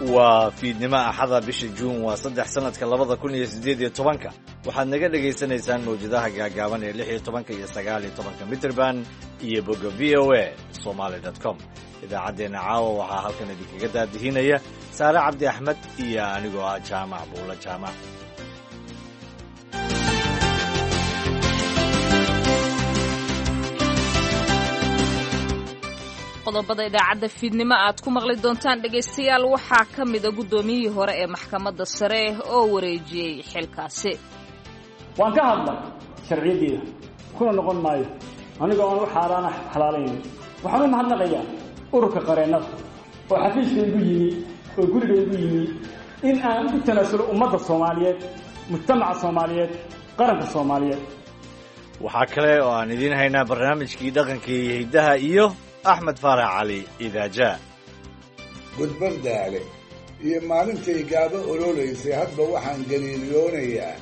waa fiidnimo axada bisha juun waa 3 sanadka 2018 waxaad naga dhagaysanaysaan mawjadaha gaagaaban ee 16 iyo 19 Mitrband iyo bogga VOA Somali.com. idaacadeena caawa waxaa halkan idinkaga daadihinaya Saare Cabdi Axmed iyo anigoo ah Jaamac Buula Jaamac. qodobada idaacadda fiidnimo aad ku maqli doontaan dhegaystayaal waxaa ka mida guddoomiyihii hore ee maxkamadda sare oo wareejiyey xilkaasi. waan ka hadlay sharciyadeeda kuna noqon maayo anigoo aan u xaaraana xalaalayn. waxaan u mahadnaqayaa ururka qareennada oo xafiiskaygu yimi oo gurigaygu yimi in aan u tanaasulo ummadda Soomaaliyeed, mujtamaca Soomaaliyeed, qaranka Soomaaliyeed. waxaa kale oo aan idiin haynaa barnaamijkii dhaqanka iyo hiddaha iyo Axmed Faarax Cali Idaaja. gudbardaale iyo maalintay gaabo ololeysay hadba waxaan galiiliyoonayaa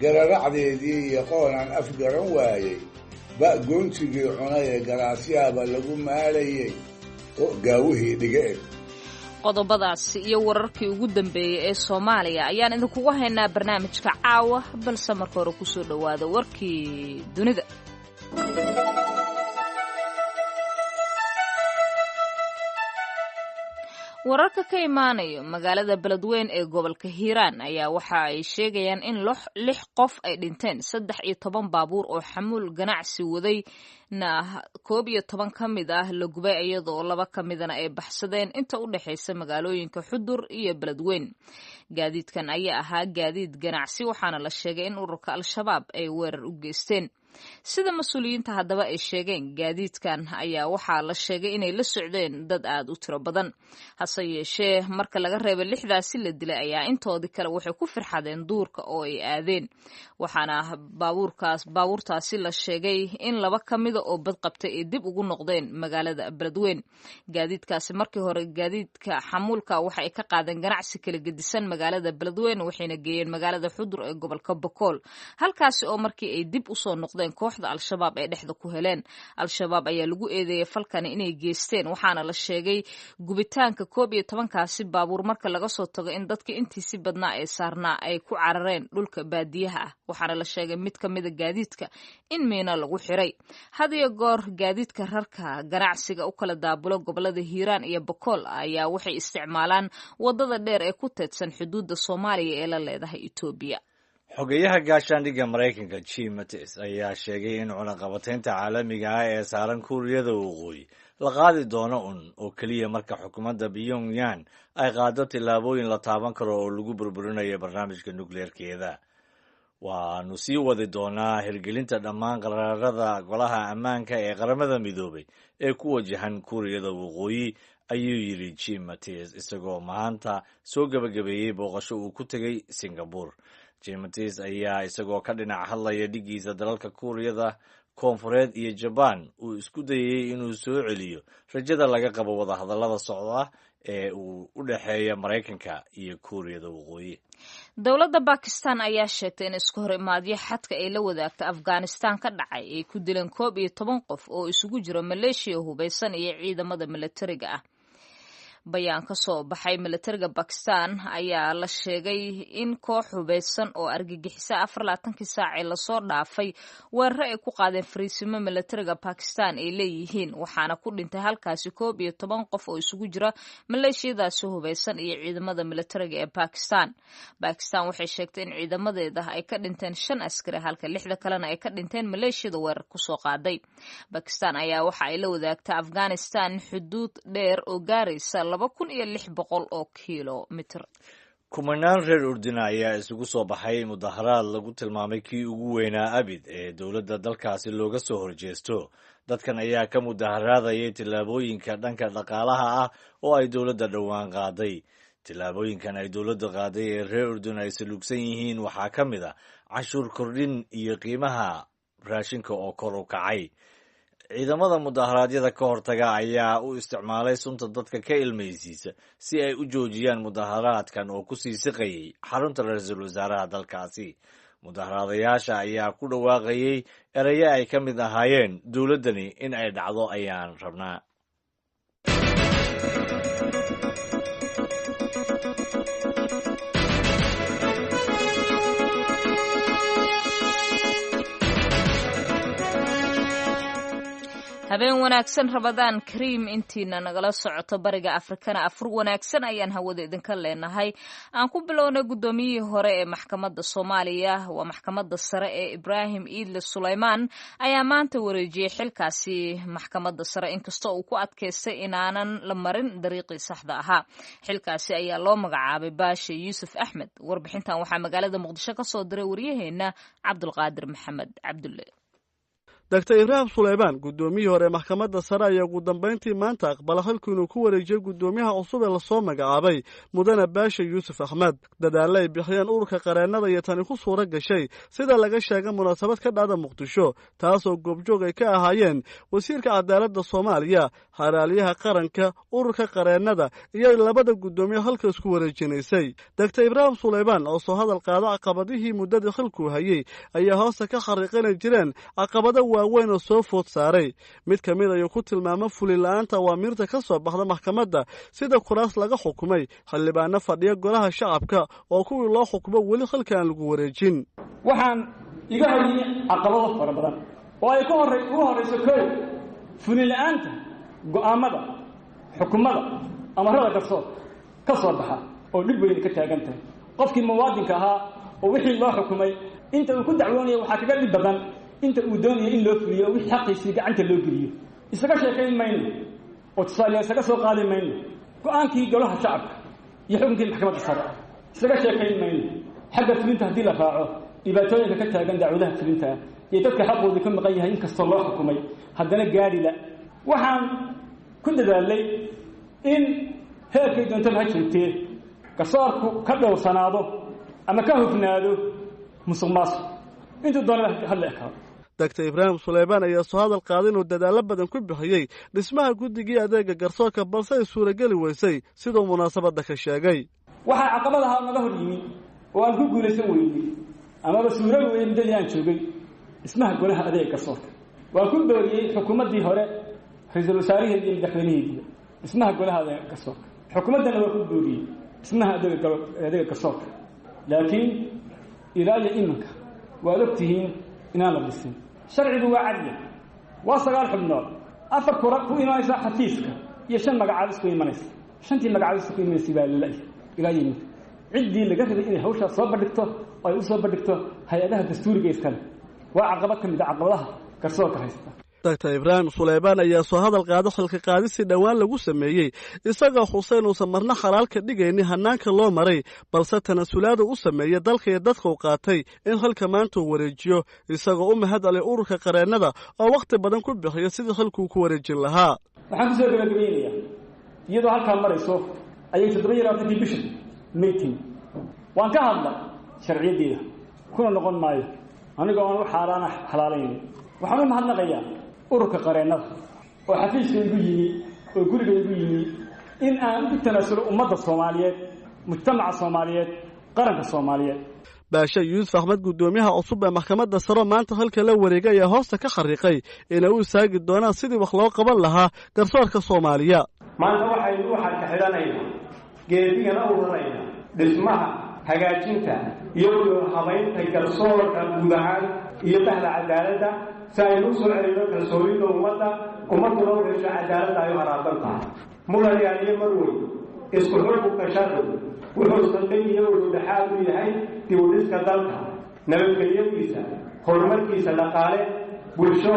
gararacdeedii iyo qoonaan afgaran waayey goontigii cunay ee garaasyaaba lagu maalayey oo gaawihii dhigeen. qodobadaasi iyo wararkii ugu dambeeyey ee Soomaaliya ayaan idinkugu haynaa barnaamijka caawa, balse marka hore ku soo dhawaada warkii dunida. wararka ka imaanayo magaalada beledweyne ee gobolka Hiiraan ayaa waxa ay sheegayaan in 6 qof ay dhinteen 13 baabuur oo xamuul ganacsi wadayna 11 ka mid ah la gubay iyadoo 2 ka midana ay baxsadeen inta u dhaxaysa magaalooyinka Xudur iyo Beledweyne. gaadiidkan ayaa ahaa gaadiid ganacsi waxaana la sheegay in ururka Al-Shabaab ay weerar u geysteen. sida mas'uuliyiinta haddaba ay sheegeen gaadiidkan ayaa waxaa la sheegay inay la socdeen dad aad u tiro badan, hase yeeshee marka laga reebo 6daasi la dilay ayaa intoodii kale waxay ku firxadeen duurka oo ay aadeen, waxaana baabuurtaasi la sheegay in 2 ka mida oo badqabtay ay dib ugu noqdeen magaalada Beledweyne. gaadiidkaasi markii hore gaadiidka xamuulka waxa ay ka qaadeen ganacsi kala gedisan magaalada Beledweyne waxayna geeyeen magaalada Xudur ee gobolka Bokool, halkaasi oo markii ay dib u soo noqdeen kooxda Al-Shabaab ee dhexda ku heleen. Al-Shabaab ayaa lagu eedeeyay falkan inay geysteen, waxaana la sheegay gubitaanka 11kaasi baabuur marka laga soo tago in dadka intiisi badnaa ee saarnaa ay ku carareen dhulka baadiyaha ah, waxaana la sheegay mid ka mida gaadiidka in miina lagu xiray. had iyo goor gaadiidka rarka ganacsiga u kala daabulo gobolada Hiiraan iyo Bokool ayaa waxay isticmaalaan wadada dheer ee ku teedsan xuduudda Soomaaliya ee la leedahay Itoobiya. xogeyaha gaashaandhigga Maraykanka Jim Mattis ayaa sheegay in cunaqabataynta caalamiga ah ee saaran Kuuriyada Waqooyi la qaadi doono oo keliya marka xukuumadda Pyongyang ay qaado tillaabooyin la taaban karo oo lagu burburinayo barnaamijka nukleerkeeda. waanu sii wadi doonaa hirgelinta dhammaan qaraarada golaha ammaanka ee qaramada midoobay ee ku wajahan Kuuriyada Waqooyi, ayuu yidhi Jim Mattis isagoo maanta soo gabagabeeyey booqasho uu ku tegay Singapore. Jim Mattis ayaa isagoo ka dhinac hadlaya dhigiisa dalalka Kuuriyada Koonfureed iyo Jaban uu isku dayay inuu soo celiyo rajada laga qabo wadahadallada socda ee uu u dhexeeya Maraykanka iyo Kuuriyada Waqooyi. dowladda Pakistan ayaa sheegtay in isku hor imaadyo xadka ay la wadaagta Afghanistan ka dhacay ay ku dileen 11 qof oo isugu jira maleeshiya hubeysan iyo ciidamada militariga ah. bayaan ka soo baxay militariga Pakistan ayaa la sheegay in koox hubeysan oo argagixisa 24 saac ee lasoo dhaafay weerar ay ku qaadeen fariisimo militariga Pakistan ay leeyihiin, waxaana ku dhintay halkaasi 11 qof oo isugu jira maleeshiyadaasi hubeysan iyo ciidamada militariga ee Pakistan. Pakistan waxay sheegtay in ciidamadeeda ay ka dhinteen 5 askari halka 6 kalena ay ka dhinteen maleeshiyada weerar ku soo qaaday. Pakistan ayaa waxa ay la wadaagtaa Afghanistan xuduud dheer oo gaaraysa 2600 oo kiiloomitir. kumanaan reer Urdina ayaa isugu soo baxay mudaharaad lagu tilmaamay kii ugu weynaa abid ee dowladda dalkaasi looga soo horjeesto. dadkan ayaa ka mudaharaadayay tillaabooyinka dhanka dhaqaalaha ah oo ay dowladda dhowaan qaaday. tillaabooyinkan ay dowladda qaaday ee reer Urdun ay saluugsan yihiin waxaa ka mid ah canshuur kordhin iyo qiimaha raashinka oo kor u kacay. ciidamada mudaharaadyada ka hortaga ayaa u isticmaalay sunta dadka ka ilmaysiisa si ay u joojiyaan mudaharaadkan oo ku sii siqayay xarunta ra-iisul wasaaraha dalkaasi. mudaharaadayaasha ayaa ku dhawaaqayay erayo ay ka mid ahaayeen dowladdani in ay dhacdo ayaan rabnaa. habeen wanaagsan rabadaan kariim intiina nagala socoto bariga afrikana afur wanaagsan ayaan hawada idinka leenahay aan ku bilownay gudoomiyihii hore ee maxkamadda Soomaaliya waa maxkamadda sare ee Ibrahim Iidle Suleymaan ayaa maanta wareejiyay xilkaasi maxkamadda sare inkastoo uu ku adkaystay inaanan la marin dariiqii saxda ahaa xilkaasi ayaa loo magacaabay Baashe Yuusuf Axmed warbixintan waxaa magaalada Muqdisho ka soo diray wariyaheena Cabdulqaadir Maxamed Cabdulle Dr. Ibrahim Suleymaan gudoomiyihii hore maxkamadda sare ayaa ugu dambeyntii maanta aqbala halkii inuu ku wareejiyay gudoomiyaha cusub ee lasoo magacaabay mudane Baashe Yuusuf Axmed dadaal ay bixiyeen ururka qareennada iyo tani ku suura gashay sida laga sheegay munaasabad ka dhacda Muqdisho taasoo goobjoog ay ka ahaayeen wasiirka cadaaladda Soomaaliya xaraalyaha qaranka ururka qareennada iyo labada gudoomiye halkaas ku wareejinaysay Dr. Ibrahim Suleymaan oo soo hadal qaaday caqabadihii muddada xilku hayay ayaa hoosta ka xariiqinay jireen caqabada waaweyn oo soo food saaray mid ka mid ayuu ku tilmaamay fulin-la'aanta awaamirta ka soo baxda maxkamadda sida kuraas laga xukumay xildhibaano fadhiya golaha shacabka oo kuwii loo xukumo weli halka aan lagu wareejin waxaan iga horiyay caqabado fara badan oo ay ugu horeyso koow fulin-la'aanta go'aamada xukuumada amarada ka soo baxa oo dhib weyn ka taagan tahay qofkii muwaadinka ahaa oo wixii loo xukumay inta uu ku dacwoonayo waxaa kaga dhib badan inta uu doonayo in loo fuliyo wixii xaqiisii gacanta loo geliyo isaga sheekayn mayno oo tusaale isaga soo qaadi mayno go'aankii golaha shacabka iyo xukunkii maxkamadda sare isaga sheekayn mayno xagga fulinta haddii la raaco dhibaatooyinka ka taagan dacwadaha fulinta iyo dadka xaqooda ka maqan yahay inkastoo loo xukumay haddana gaadhi la waxaan ku dadaalay in heerkay doontada ha joogtee garsoorku ka dhowrsanaado ama ka hufnaado musuqmaasuq intuu doonada hadla ekaado Dr. Ibrahim Suleymaan ayaa soo hadal qaaday inuu dadaalo badan ku bixiyay dhismaha guddigii adeega garsoorka balse ay suurageli weysay sidoo munaasabadda ka sheegay waxaa caqabadaha naga hor yimi oo aan ku guulaysan weynay amaba suuragi weynay muddadii aan joogay dhismaha golaha adeega garsoorka waan ku dooriyey xukuumaddii hore ra-iisul wasaaraheedii iyo madaxweynaheediiba dhismaha golaha adeega garsoorka xukuumaddana waa ku dooriyey dhismaha adeega garsoorka laakiin ilaa iyo iminka waad og tihiin inaan la dhisin sharcigu waa cadya waa 9 xubnood 4 kura ku imanaysa xafiiska iyo 5 magacaabis ku imanaysa 5tii magacaabis ku imanaysa baa ilaa yimid ciddii laga rabay inay hawsha soo bandhigto ay u soo bandhigto hay'adaha dastuuriga iskale waa caqabad ka mid ah caqabadaha garsoorka haysta Dr. Ibrahim Suleymaan ayaa soo hadal qaaday xilka qaadisi dhawaan lagu sameeyay isagoo Xuseen uu marna xalaal ka dhigayni hanaanka loo maray balse tanasulaad uu sameeyay dalka iyo dadka uu qaatay in halka maanta uu wareejiyo isagoo u mahadceliyay ururka qareennada oo waqti badan ku bixiyo sidii halku ku wareejin lahaa waxaan soo gabagabeynayaa iyadoo halka marayso ayay 27 bisha meeting waan ka hadlay sharciyadeeda kuna noqon maayo aniga oo xalaalayn waxaan u mahadnaqayaa ururka qareennada oo xafiiska igu yimi oo guriga igu yimi in aan u tanaasulo ummadda Soomaaliyeed mujtamaca Soomaaliyeed qaranka Soomaaliyeed Baashe Yuusuf Axmed gudoomiyaha cusub ee maxkamadda sare maanta halka la wareegay ayaa hoosta ka xariiqay inay u saagi doonaan sidii wax loo qaban lahaa garsoorka Soomaaliya maanta waxaynu waxa ka xidhanaynaa geedigana u horeeya dhismaha hagaajinta iyo habaynta garsoorka guud ahaan iyo bahda cadaaladda saynu soo celino kalsoonida ummaduna u hesho cadaaladda ay haraadan tahay mudanayaaliyo marwey isku xukunka sharcigu wuxuu saldhig iyo udhaxaad u yahay dib u dhiska dalka nabadgelyadiisa horumarkiisa dhaqaale bulsho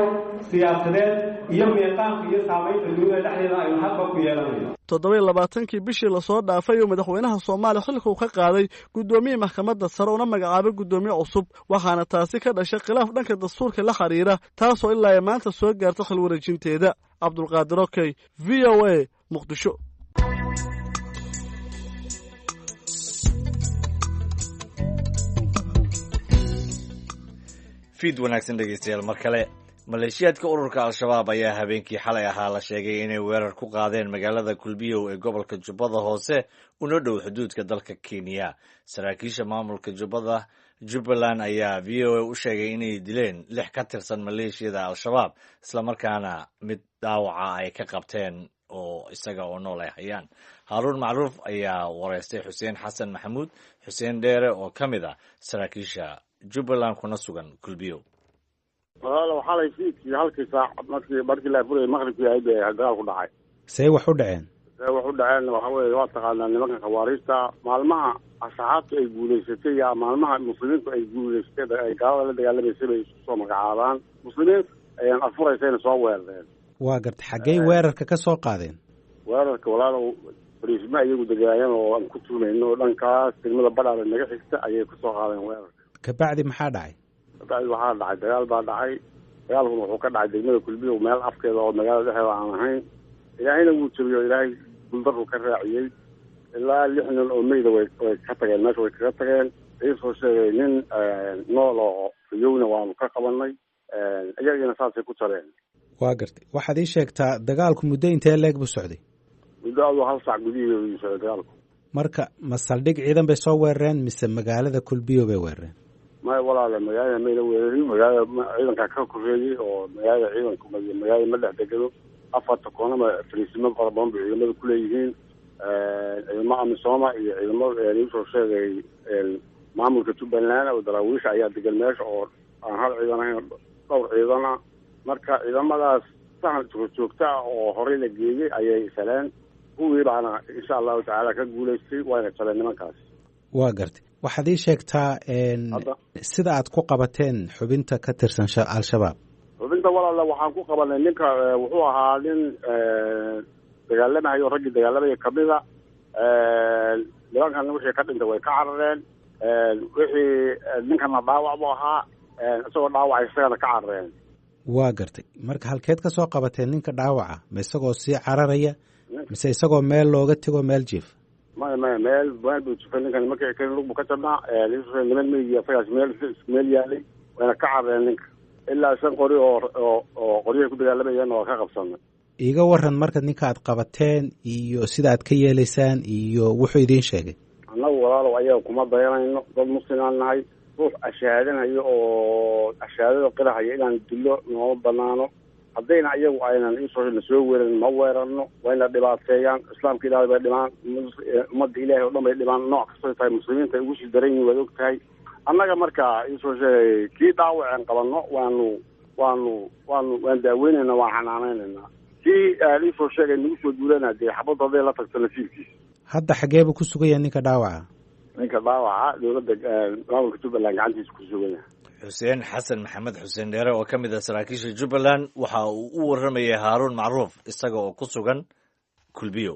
siyaasadeed iyo miiqaanka iyo saamaynta dunida dhexdeeda aynu hadba ku yeelanayo 27kii bishii la soo dhaafay oo madaxweynaha Soomaaliya xilka uu ka qaaday gudoomiyaha maxkamadda sare oo magacaabay gudoomiye cusub waxaana taasi ka dhashay khilaaf dhanka dastuurka la xiriira taasoo ilaa maanta soo gaartay xil wareejinteeda Cabdulqaadir Okey VOA Muqdisho fiid wanaagsan dhegeystayaal mar kale maleeshiyaadka ururka al-shabaab ayaa habeenkii xalay ahaa la sheegay inay weerar ku qaadeen magaalada Kulbiyow ee gobolka Jubbada Hoose una dhow xuduudka dalka Kenya saraakiisha maamulka Jubbaland ayaa VOA u sheegay inay dileen 6 ka tirsan maleeshiyada al-shabaab isla markaana mid dhaawaca ay ka qabteen oo isaga oo nool ay hayaan Haruun Macruuf ayaa wareystay Xuseen Xasan Maxamuud Xuseen Dheere oo kamid ah saraakiisha Jubbaland kuna sugan Kulbiyow walaalo waxaa la fiidkii halkii saac markii la furay maqribkii ay dagaal ku dhacay. see wax u dhaceen waxa weeye waa taqaanaa nimanka khawaariijta maalmaha asxaabta ay guulaysatay yaa maalmaha muslimiintu ay guulaysatay ay gaalada la dagaalamaysa bay isku soo magacaabaan muslimiinta ayaan afuraysayna soo weerareen. waa gartay xaggey weerarka ka soo qaadeen? weerarka walaalo fariisma iyagu degaayeen oo aan ku tuumayno dhankaas degmada badhaale naga xigta ayay ku soo qaadeen weerarka. kabacdi maxaa dhacay? kabacdi waxaa dhacay dagaal baa dhacay. dagaalkuna wuxuu ka dhacay degmada kulbiyo meel afkeeda oo magaalada dhexdeeda aan ahayn. ilaahayna wuu jabiyo ilaahay guldarku ka raaciyey ilaa 6 nin oo meyda way ka tageen meesha way kaga tageen. iisoo sheegay nin nool oo fiyowna waanu ka qabanay iyagina saasay ku tareen. waa gartay waxaad ii sheegtaa dagaalku muddo intee leeg buu socday? muddo aduu 1 saac gudihiisa socday dagaalku. marka ma saldhig ciidan bay soo weerareen mise magaalada kulbiyo bay weerareen? may walaala magaalada mayna weerarin magaalada ciidanka ka koreeyay oo magaalada ciidanku magaalada ma dhex degado 4 koonama fariisimo fara badan bay ciidamada ku leeyihiin ciidamo amisooma iyo ciidamo iisoo sheegay maamulka Jubbaland oo daraawiisha ayaa degan meesha oo aan hal ciidan ahayn dhowr ciidan ah. marka ciidamadaas sahan joogta oo horey la geeyay ayay salaan kuwii baana insha Allah taala ka guuleystay wayna salaan nimankaas. waa gartay waxaad ii sheegtaa sida aad ku qabateen xubinta ka tirsan al-shabaab. xubinta walaala waxaan ku qabanay ninka wuxuu ahaa nin dagaalamayo raggii dagaalamaya kamida nimankan wixii ka dhintay way ka carareen wixii ninkana dhaawac buu ahaa isagoo dhaawacay isagana ka carareen. waa gartay marka halkeed ka soo qabateen ninka dhaawaca ma isagoo sii cararaya mise isagoo meel looga tego meel jiif? meel buu jifay ninkan markii kan lug buu ka jabnaa niman meydii asagaas meel yaalay wayna ka carareen ninka ilaa 5 qori oo qoryaha ku dagaalamayeen oo ka qabsanay. iiga waran marka ninka aad qabateen iyo sida aad ka yeelaysaan iyo wuxuu idiin sheegay. annagu walaalow ayaga kuma dayanayno dad muslimaan nahay ruux ashaadanayo oo ashaadada qirahaya inaan dilo nooma banaano haddayna iyagu aynan soo weeran ma weerarno wayna dhibaateeyaan islaamka ilaahay bay dhimaan ummadda ilaahay oo dhan bay dhimaan nooc kastoo tahay muslimiinta ay ugu sii daran yihiin waad og tahay. annaga marka iisoo sheegay kii dhaawaceen qabanno waan daaweynayna waan xanaanaynayna kii iisoo sheegay nagu soo duulana dee xabadda hadday la tagto nasiibkiisa. hadda xagee buu ku sugan yahay ninka dhaawaca? ninka dhaawaca dowladda maamulka Jubbaland gacantiisa ku sugan yahay. xuseen xasan maxamed xuseen dheere oo ka mid ah saraakiisha Jubbaland waxa uu u waramayay Haaruun Macruuf isaga oo ku sugan Kulbiyo.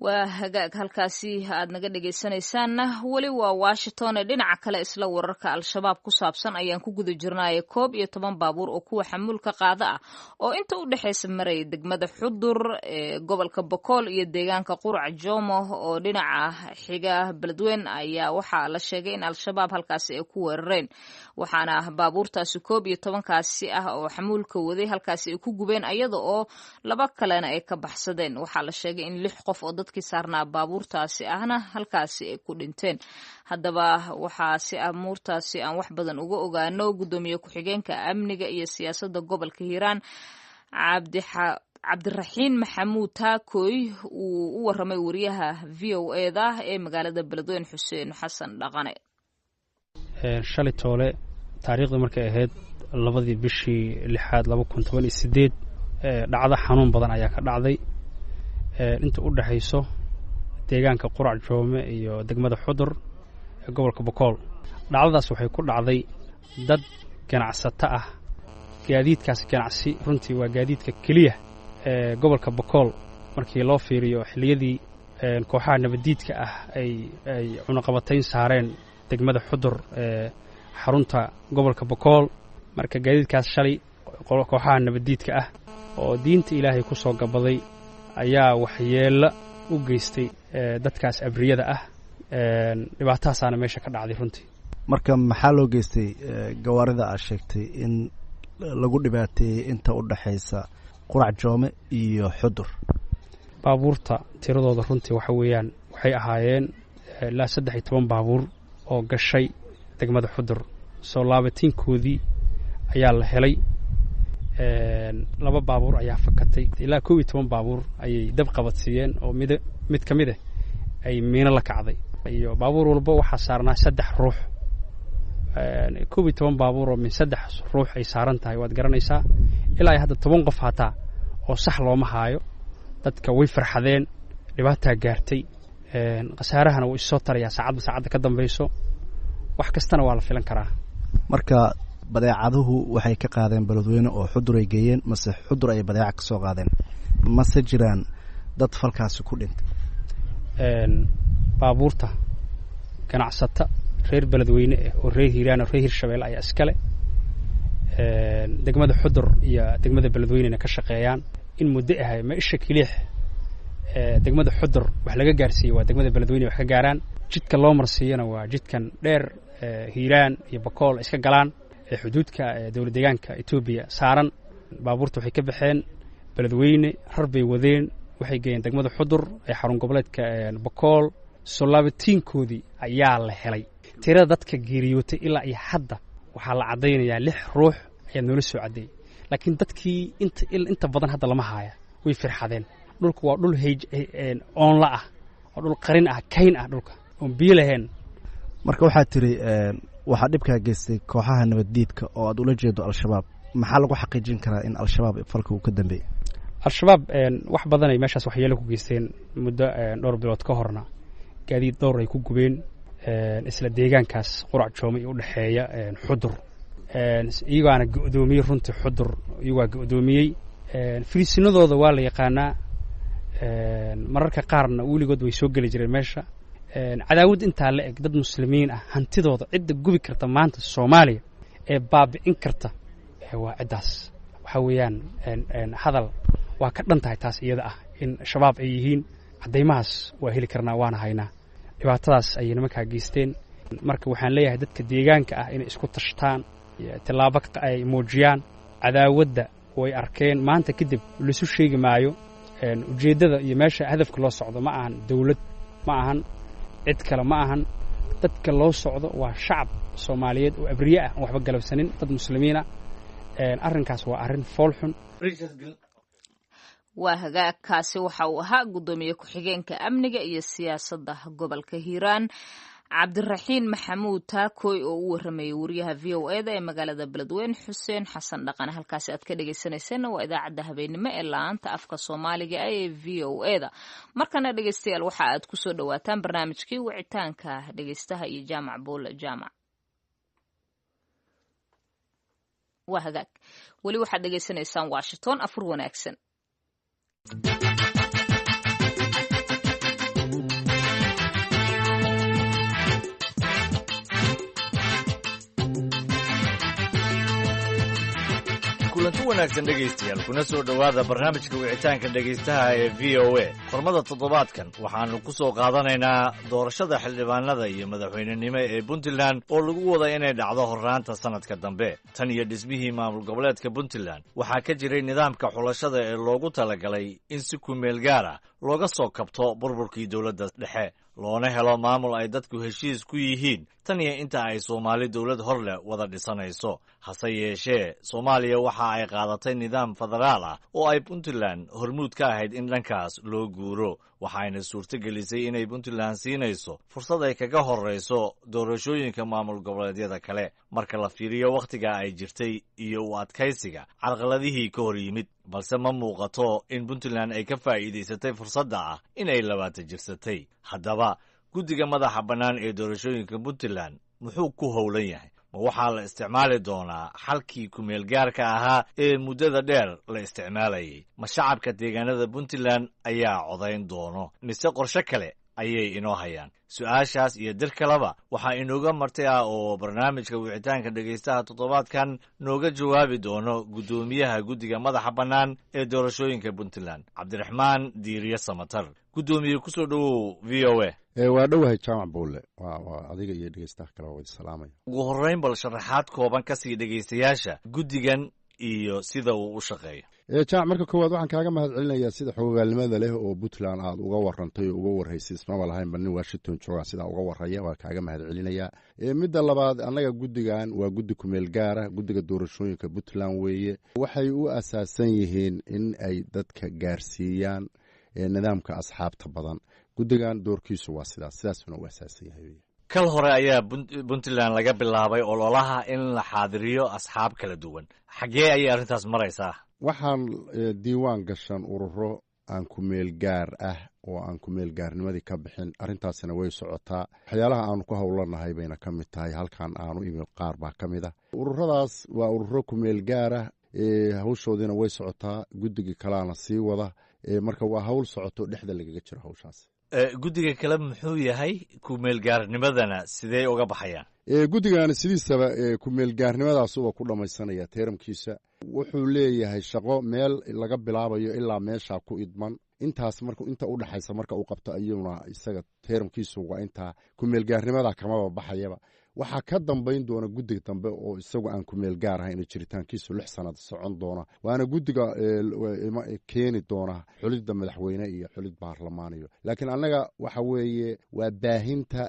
waa hagaag halkaasi aad naga dhegaysanaysaanna weli waa Washington dhinaca kale isla wararka al-shabaab ku saabsan ayaan ku guda jirnay 11 baabuur oo kuwa xamuulka qaada ah oo inta u dhaxaysa maray degmada Xudur ee gobolka Boqol iyo deegaanka Qurac Joomo oo dhinaca xiga Beledweyne ayaa waxa la sheegay in al-shabaab halkaasi ay ku weerareen waxaana baabuurtaasi 11 kaasi ah oo xamuulka waday halkaasi ay ku gubeen iyada oo 2 kalena ay ka baxsadeen. waxaa la sheegay in 6 qof oo dadkii saarnaa baabuurtaasi ahna halkaasi ay ku dhinteen. haddaba waxaa si amuurtaasi aan wax badan uga ogaano gudoomiye ku-xigeenka amniga iyo siyaasadda gobolka Hiiraan cabdiraxiin maxamuud Taakoy uu u waramay wariyaha VOA-da ee magaalada Beledweyne Xuseen Xasan Dhaqane. shalay toole taariikhdu markay ahayd 2 bishii 6 2018 dhacdo xanuun badan ayaa ka dhacday inta u dhaxayso deegaanka Qurac Joome iyo degmada Xudur ee gobolka Boqol. dhacdadaas waxay ku dhacday dad ganacsato ah. gaadiidkaas ganacsi runtii waa gaadiidka kaliya ee gobolka Boqol markii loo fiiriyo xilliyadii kooxaha nabadiidka ah ay cunaqabatayn saareen degmada Xudur ee xarunta gobolka Boqol. marka gaadiidkaas shalay kooxaha nabadiidka ah oo diinta Ilaahay ku soo gabaday ayaa waxyeelo u geystay dadkaas abriyada ah. dhibaatadaasana meesha ka dhacday runtii. marka maxaa loo geystay gawaarida aad sheegtay in lagu dhibaateeyey inta u dhaxaysa Qurac Joome iyo Xudur? baabuurta tiradooda runtii waxa weeyaan waxay ahaayeen ilaa 13 baabuur oo gashay degmada Xudur. soo laabatinkoodii ayaa la helay. 2 baabuur ayaa fakatay. ilaa 11 baabuur ayay dab qabadsiiyeen oo mid ka mid ah ay miino la kacday. iyo baabuur walba waxaa saarnaa 3 ruux 11 baabuur oo min 3 ruux ay saaran tahay waad garanaysaa ilaa ay hadda 10 qof hataa oo sax looma haayo dadka way farxadeen dhibaataa gaartay khasaarahana wuu isoo tarayaa saacadda ka dambayso wax kastana waa la filan karaa marka badeecaduhu waxay ka qaadeen beledweyne oo xudur ay geeyeen mase xudur ay badeeca ka soo qaadeen mase jiraan dad falkaasi ku dhintay baabuurta ganacsata reer beledweyne oo reer hiiraan oo reer hirshabelle ayaa iskale degmada xudur iyo degmada beledweynena ka shaqeeyaan in muddo ahay ma isha kiliix degmada xudur wax laga gaarsiiyey waa degmada beledweyne wax ka gaaraan jidka loo marsiiyana waa jidkan dheer hiiraan iyo bakool iska galaan xuduudka dowlad deegaanka Ethiopia saaran baabuurta waxay ka baxeen beledweyne rar bay wadeen waxay geeyeen degmada xudur ee xarun goboleedka bakool solaabtiinkoodii ayaa la helay tirada dadka geeriyootay ilaa iyo hadda waxaa la cadaynayaa 6 ruux ayaa noola soo cadeeyay laakiin dadkii inta badan hadda lama haaya way firxadeen dhulku waa dhul oon la ah oo dhul qarin ah kayn ah dhulka oo biyo lahayn marka waxaa tiri waxaa dhibkaa geystay kooxaha nabaddiidka oo aad ula jeedo al-shabaab maxaa lagu xaqiijin karaa in al-shabaab falka uu ka dambeeyey al-shabaab wax badan ay meeshaas waxyeelo ku geysteen muddo dhowr bilood ka horna gaadiid dhowr ay ku gubeen isla deegaankaas qurac joomay u dhaxeeya xudur iyagoona go'doomiyey runtii xudur iyagaa go'doomiyey firiisinadooda waa la yaqaanaa mararka qaarna weligood way soo geli jireen meesha cadaawad intaa la eg dad muslimiin ah hantidooda cidda gubi karta maanta Soomaaliya ee baabi'in karta waa ciddaas waxa weeyaan hadal waa ka dhan tahay taas iyada ah in shabaab ay yihiin cadeymahaas waa heli karnaa waana haynaa dhibaatadaas ayay nimankaa geysteen marka waxaan leeyahay dadka deegaanka ah inay isku tashtaan tilaabo ay muujiyaan cadaawadda way arkeen maanta kadib lisu sheegi maayo ujeeddada iyo meesha hadafka loo socdo ma ahan dawlad ma ahan cid kale ma ahan dadka loo socdo waa shacab Soomaaliyeed oo abriye ah waxba galabsanin dad muslimiin ah arrinkaas waa arrin fool xun waa hagaagkaasi waxa uu ahaa gudoomiye ku-xigeenka amniga iyo siyaasadda gobolka Hiiraan cabdiraxiin maxamuud taakoy oo u waramayay wariyaha VOA-da ee magaalada Beledweyne Xuseen Xasan Dhaqan halkaas aad ka dhageysanayseen waa idaacadda habeenimo ee laanta afka Soomaaliga ee VOA-da markana dhageystayaal waxa aad ku soo dhawaataan barnaamijkii wicitaanka dhageystaha iyo jaamac buule jaamac waa hagaag wali waxaad dhageysanaysaan Washington afur wanaagsan kulanti wanaagsan dhegaystayaal kuna soo dhowaada barnaamijka wicitaanka dhegaystaha ee VOA qormada toddobaadkan waxaannu ku soo qaadanaynaa doorashada xildhibaanada iyo madaxweynenimo ee Puntland oo lagu wada inay dhacdo horraanta sanadka dambe tan iyo dhismihii maamul goboleedka Puntland waxaa ka jiray nidaamka xulashada ee loogu talagalay in si ku meel gaar ah looga soo kabto burburkii dowladda dhexe loona helo maamul ay dadku heshiis ku yihiin tan iyo inta ay Soomaali dowlad hor leh wada dhisanayso hase yeeshee Soomaaliya waxa ay qaadatay nidaam federaal ah oo ay Puntland hormuud ka ahayd in dhankaas loo guuro waxayna suurtagelisay inay Puntland siinayso fursad ay kaga horreyso doorashooyinka maamul goboleedyada kale marka la fiiriyo wakhtiga ay jirtay iyo u adkaysiga carqaladihii ka hor yimid balse ma muuqato in Puntland ay ka faa'iidaysatay fursadda ah inay 20 jirsatay haddaba guddiga madaxa bannaan ee doorashooyinka Puntland muxuu ku howlan yahay ma waxaa la isticmaali doonaa xalkii ku-meel gaarka ahaa ee muddada dheer la isticmaalayay ma shacabka deegaanada Puntland ayaa codayn doono mise qorshe kale ayay inoo hayaan su-aashaas iyo dir kaleba waxaa inooga martay ah oo barnaamijka wicitaanka dhegaystaha toddobaadkan nooga jawaabi doono guddoomiyaha guddiga madaxa bannaan ee doorashooyinka Puntland cabdiraxmaan diiriye samatar guddoomiye ku soo dhowow VOA waa dhowahay jaamac buule waa adiga iyo dhegeystaha kale waa salaamaya ugu horreyn bal sharaxaad kooban ka sii dhegaystayaasha guddigan iyo sida uu u shaqeeyo jaamac marka koowaad waxaan kaaga mahad celinayaa sida xogogaalnimada leh oo Puntland aad uga warrantay oo uga warraysay ismaba lahaynba nin Washington jooga sidaa uga warraya waa kaaga mahad celinayaa midda labaad annaga guddigan waa guddi kumeel gaara guddiga doorashooyinka Puntland weeye waxay u asaasan yihiin in ay dadka gaarsiiyaan nidaamka asxaabta badan guddigan doorkiisu waa sidaasuna u asaasan yahay kal hore ayaa puntland laga bilaabay ololaha in la xaadiriyo asxaab kala duwan. xaggee ayay arrintaas maraysaa? waxaan diiwaan gashan ururo aan ku meel gaar ah oo aan ku meel gaarnimadii ka bixin. arrintaasina way socotaa. waxyaalaha aanu ku howlanahay bayna ka mid tahay. halkan aanu imid qaar baa ka mid ah. ururadaas waa ururo ku meel gaar ah. hawshoodiina way socotaa. guddigii kalaana sii wada. marka waa hawl socoto dhexda lagaga jiro hawshaas. guddiga kale muxuu yahay? ku meelgaarnimadana sidee uga baxayaan? guddigaani sidiisaba ku meelgaarnimadaasuba ku dhammaysanaya teeramkiisa. wuxuu leeyahay shaqo meel laga bilaabayo ilaa meeshaa ku idman. intaas inta u dhaxaysa marka uu qabto ayuuna isaga teeramkiisu waa intaa. ku meelgaarnimada kamaba baxayaba. waxaa ka dambayn doona guddiga dambe oo isagu aan ku meel gaar ahayn jiritaankiisu 6 sanad socon doona. waana guddiga keeni doona xulidda madaxweyne iyo xulid baarlamaaniyo. laakiin annaga waxa weeye waa baahinta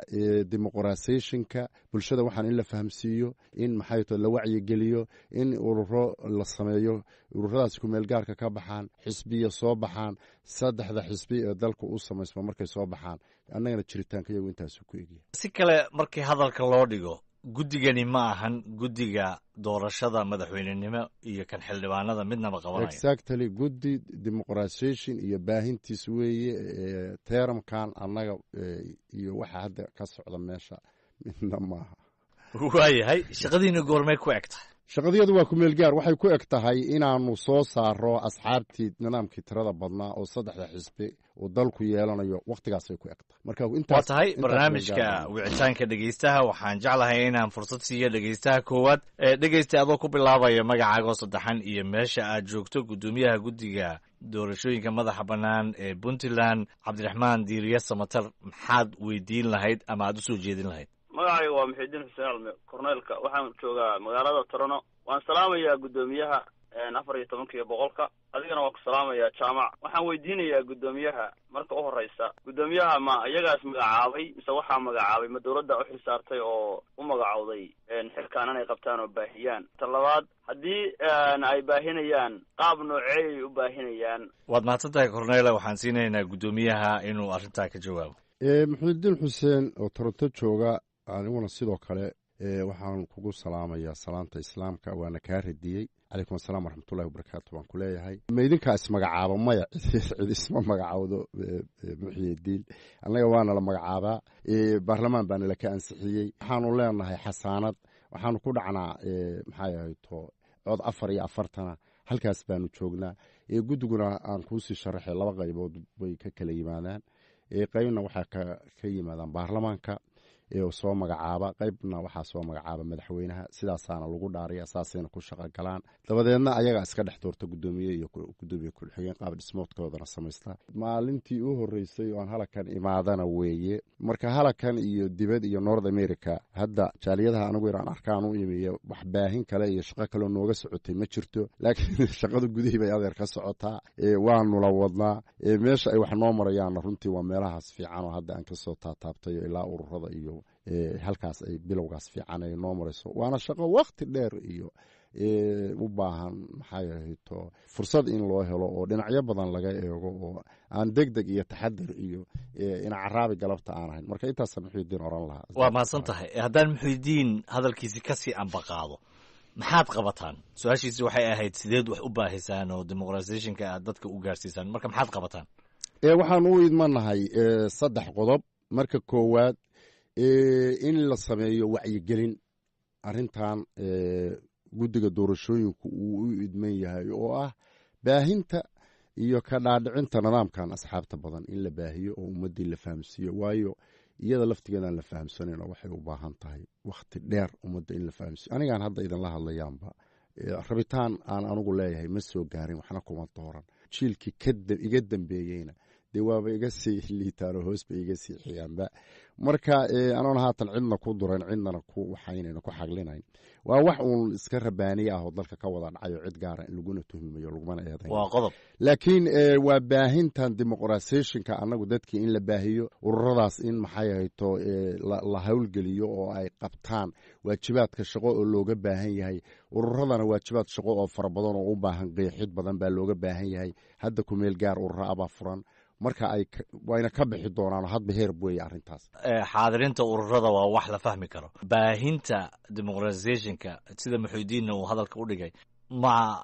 dimuqraasiyeshinka bulshada. waxaan in la fahamsiiyo, in maxay tahay la wacyigeliyo, in ururo la sameeyo. ururadaas ku meel gaarka ka baxaan, xisbiya soo baxaan. 3 xisbi ee dalka u samaysma markay soo baxaan, annagana jiritaanka iyagu intaasu ku egya. si kale markii hadalka loo dhigo, guddigani ma ahan guddiga doorashada madaxweynenimo iyo kan xildhibaanada midnaba qabanaya. exactly. guddi dimuqraasiyeshin iyo baahintiis weeye. teeramkan annaga iyo waxa hadda ka socda meesha midna maaha. waayahay, shaqadiina goormay ku egtahay? shaqadiyadu waa ku meel gaar. waxay ku eg tahay inaanu soo saaro asxaabtii nidaamkii tirada badnaa oo 3 xisbi uu dalku yeelanayo. wakhtigaasay ku eg tahay. marka waa tahay barnaamijka wicitaanka dhegeystaha. waxaan jeclahay inaan fursad siiyo dhegeystaha koowaad. dhegeysta adoo ku bilaabaya magacaago saddexan iyo meesha aad joogto. guddoomiyaha guddiga doorashooyinka madaxa bannaan ee puntland cabdiraxmaan diiriye samatar, maxaad weydiin lahayd ama aad u soo jeedin lahayd? magacayga waa Muxiidiin Xuseen Alme korneelka. waxaan joogaa magaalada Toronto. waan salaamayaa guddoomiyaha 14 boqolka. adigana waan ku salaamayaa jaamac. waxaan weydiinayaa guddoomiyaha marka u horeysa, guddoomiyaha ma iyagaas magacaabay mise waxaa magacaabay ma dawladda u xilsaartay oo u magacowday xilkaan inay qabtaan oo baahiyaan? tan labaad, haddii ay baahinayaan qaab nooceeyay u baahinayaan? waad mahadsantahay korneele. waxaan siinaynaa guddoomiyaha inuu arrintaa ka jawaabo. muxiidiin xuseen oo Toronto jooga, aniguna sidoo kale waxaan kugu salaamayaa salaanta islaamka. waana kaa radiyey. calaykum asalaam waraxmatullahi wabarakaatu baan ku leeyahay. ma idinkaa ismagacaabo? maya, cid isma magacawdo muxiidiin. annaga waana la magacaabaa. baarlamaan baana laka ansixiyey. waxaanu leenahay xasaanad. waxaanu ku dhacnaa maxay ahayto cod 4 halkaas baanu joognaa. guddiguna aan kuusii sharaxay 2 qaybood bay ka kala yimaadaan. qaybna waxaa ka yimaadaan baarlamaanka soo magacaaba, qaybna waxaa soo magacaaba madaxweynaha. sidaasaana lagu dhaariya. saasayna ku shaqo galaan. dabadeedna ayagaa iska dhex doorta guddoomiye iyo gudoomiye ku-xigeen qaab dhismoodkoodana samaysta. maalintii u horeysay oo aan halakan imaadana weeye. marka halakan iyo dibad iyo North America hadda jaaliyadaha anigu inaan arkaan u imiyo wax baahin kale iyo shaqo kaloo nooga socotay ma jirto. laakiin shaqada gudihii bay adeer ka socotaa. waanu la wadnaa. meesha ay wax noo marayaanna runtii waa meelahaas fiican oo hadda aan kasoo taataabtayo ilaa ururada iyo halkaas ay bilowgaas fiican ay noo marayso. waana shaqo wakti dheer iyo u baahan maxay ahayto fursad in loo helo oo dhinacyo badan laga eego oo aan degdeg iyo taxadir iyo ina caraabi galabta aan ahayn. marka intaasaan Muxiidiin oran lahaa. waa mahadsan tahay. haddaan Muxiidiin hadalkiisi kasii ambaqaado, maxaad qabataan? su-aashiisi waxay ahayd sideed wax u baahisaan oo dimuqraasiyeshinka aad dadka u gaarsiisaan. marka maxaad qabataan? waxaan u idmanahay 3 qodob. marka koowaad, in la sameeyo wacyigelin. arrintan guddiga doorashooyinku uu u idman yahay oo ah baahinta iyo ka dhaadhicinta nidaamkan asxaabta badan in la baahiyo oo ummaddii la fahamsiiyo. waayo iyada laftigeedaan la fahamsanayn oo waxay u baahan tahay wakhti dheer ummadda in la fahamsiiyo. anigaan hadda idinla hadlayaanba rabitaan aan anigu leeyahay ma soo gaarin, waxna kuma dooran. jiilkii iga dambeeyeyna dee waaba iga sii liitaanoo hoos bay iga sii xigaanba. marka anoona haatan cidna ku durayn, cidnana ku waxaynayn, ku xaglinayn. waa wax uun iska rabaaniye ah oo dalka ka wada dhacayo cid gaara in laguna tuhmimayo lagumana eedayn. waa qodob. laakiin waa baahintan dimuqraasiyeshinka annagu dadkii in la baahiyo, ururadaas in maxay ahayto la howlgeliyo oo ay qabtaan waajibaadka shaqo oo looga baahan yahay. ururadana waajibaad shaqo oo fara badan oo u baahan qeexid badan baa looga baahan yahay. hadda ku meel gaar urura abaa furan. marka wayna ka bixi doonaan hadba heerb weeye arrintaas. xaadirinta ururada waa wax la fahmi karo. baahinta dimuqratisationka sida Muxuudiinna uu hadalka u dhigay ma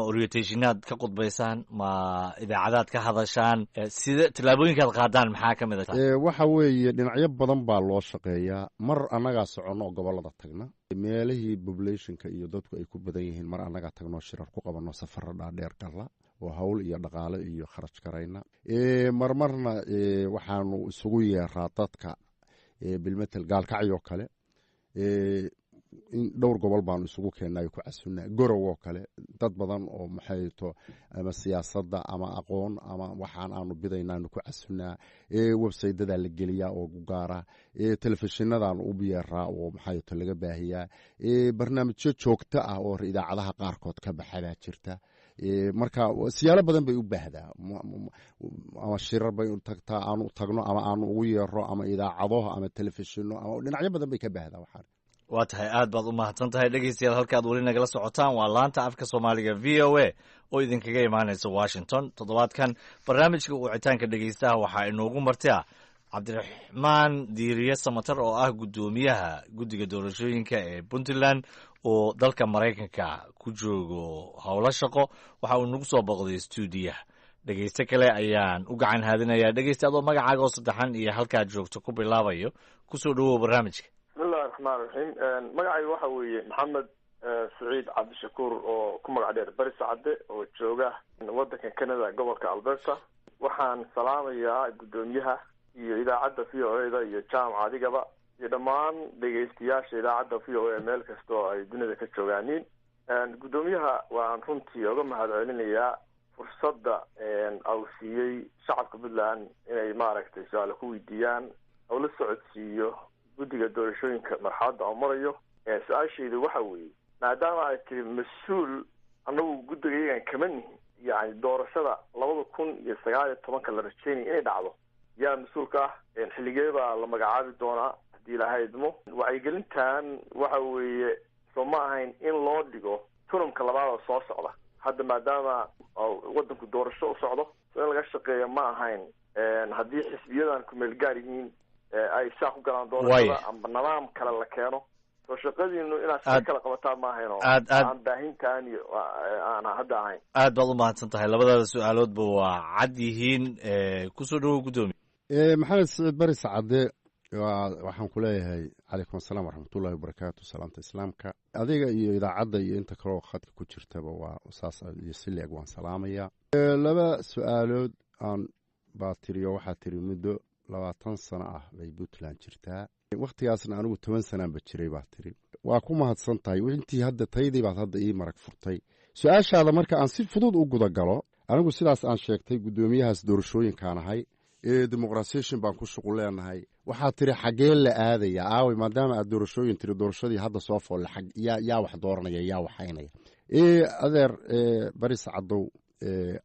orientationaad ka qudbaysaan, ma idaacadaad ka hadashaan, sida tallaabooyinkaad qaadaan maxaa ka mid ah? waxa weeye dhinacyo badan baa loo shaqeeyaa. mar annagaa soconno oo gobollada tagna, meelihii populationka iyo dadku ay ku badan yihiin mar annagaa tagno shirar ku qabanno safarro dhaadheer galla oo hawl iyo dhaqaale iyo kharaj garayna. marmarna waxaanu isugu yeeraa dadka bilmetel gaalkacyo kale, in dhowr gobol baanu isugu keennay ku casunnaa. gorow oo kale dad badan oo maxayto ama siyaasadda ama aqoon ama waxaan aanu bidaynaanu ku casunnaa. websaydadaa la geliyaa oo gaara, telefishinadaanu u yeeraa oo maxayto laga baahiyaa. barnaamijyo joogto ah oo idaacadaha qaarkood ka baxa baa jirta. marka siyaalo badan bay u baahdaa, ama shirar bay tagtaa aanu tagno ama aanu ugu yeero ama idaacado ama telefishino ama dhinacyo badan bay ka baahdaa. waxaan waa tahay, aad baad u mahadsan tahay dhegeystayaal. halkaad weli nagala socotaan waa laanta afka soomaaliga VOA oo idinkaga imaanaysa Washington. toddobaadkan barnaamijka wicitaanka dhegeystaha waxaa inoogu martia Cabdiraxmaan Diiriye Samatar oo ah guddoomiyaha guddiga doorashooyinka ee Puntland oo dalka Maraykanka ku joogo howlo shaqo. waxa uu nagu soo boqday stuudiyaha. dhegeyste kale ayaan u gacan haadinayaa. dhegeyste adoo magacaaga oo saddexan iyo halkaad joogto ku bilaabayo, kusoo dhawow barnaamijka. bismillahi raxmaan raxiim. magacayga waxa weeye maxamed saciid cabdishakuur oo ku magac dheer bari sacade oo jooga waddanka Canada gobolka Alberta. waxaan salaamayaa guddoomiyaha iyo idaacadda VOA-da iyo jaamaca adigaba iyo dhammaan dhegeystayaasha idaacadda VOA meel kasta oo ay dunida ka joogaaniin. guddoomiyaha waan runtii uga mahadcelinayaa fursadda uu siiyey shacabka Puntland inay maaragtay su-aalo ku weydiiyaan oo la socodsiiyo guddiga doorashooyinka marxaladda oo marayo. su-aashaydu waxa weeye, maadaama ay tiri mas-uul annagu guddigayagan kama nihin, yani doorashada 2019 la rajeynaya inay dhacdo, yaa mas-uulka ah? xilligee baa la magacaabi doonaa haddii ilaahay idmo? wacyigelintan waxa weeye soo ma ahayn in loo dhigo tunamka labaad oo soo socda hadda, maadaama waddanku doorasho u socdo, so in laga shaqeeyo ma ahayn haddii xisbiyadan ku meel gaar yihiin ay saa ku galaan doorashada ama nidaam kale la keeno. soo shaqadiinu inaad si kala qabataan ma ahayn oo aan baahintaan iyo aan hadda ahayn. aad baad u mahadsan tahay. labadaada su-aaloodba waa cad yihiin. kusoo dhawow guddoomiye. maxamed saciid bari sacade, waxaan ku leeyahay calaykum asalaam waraxmatullahi wabarakaatu. salaamta islaamka adiga iyo idaacadda iyo inta kaleo khadka ku jirtaba waa saas iyo si leeg waan salaamayaa. laba su-aalood aan baa tiriyo waxaa tiri muddo 20 sano ah bay Puntland jirtaa. wakhtigaasna anigu 10 sanaanba jiray baa tiri. waa ku mahadsan tahay. intii hadda taydii baad hadda ii marag furtay. su-aashaada marka aan si fudud u gudagalo, anigu sidaas aan sheegtay guddoomiyahaas doorashooyinkaan ahay, dimuqratiation baan ku shuqul leenahay. waxaa tiri xaggee la aadaya aaway, maadaama aad doorashooyin tiri doorashadii hadda soo foolle yaa wax dooranaya yaa waxaynaya. adeer bari sacadow,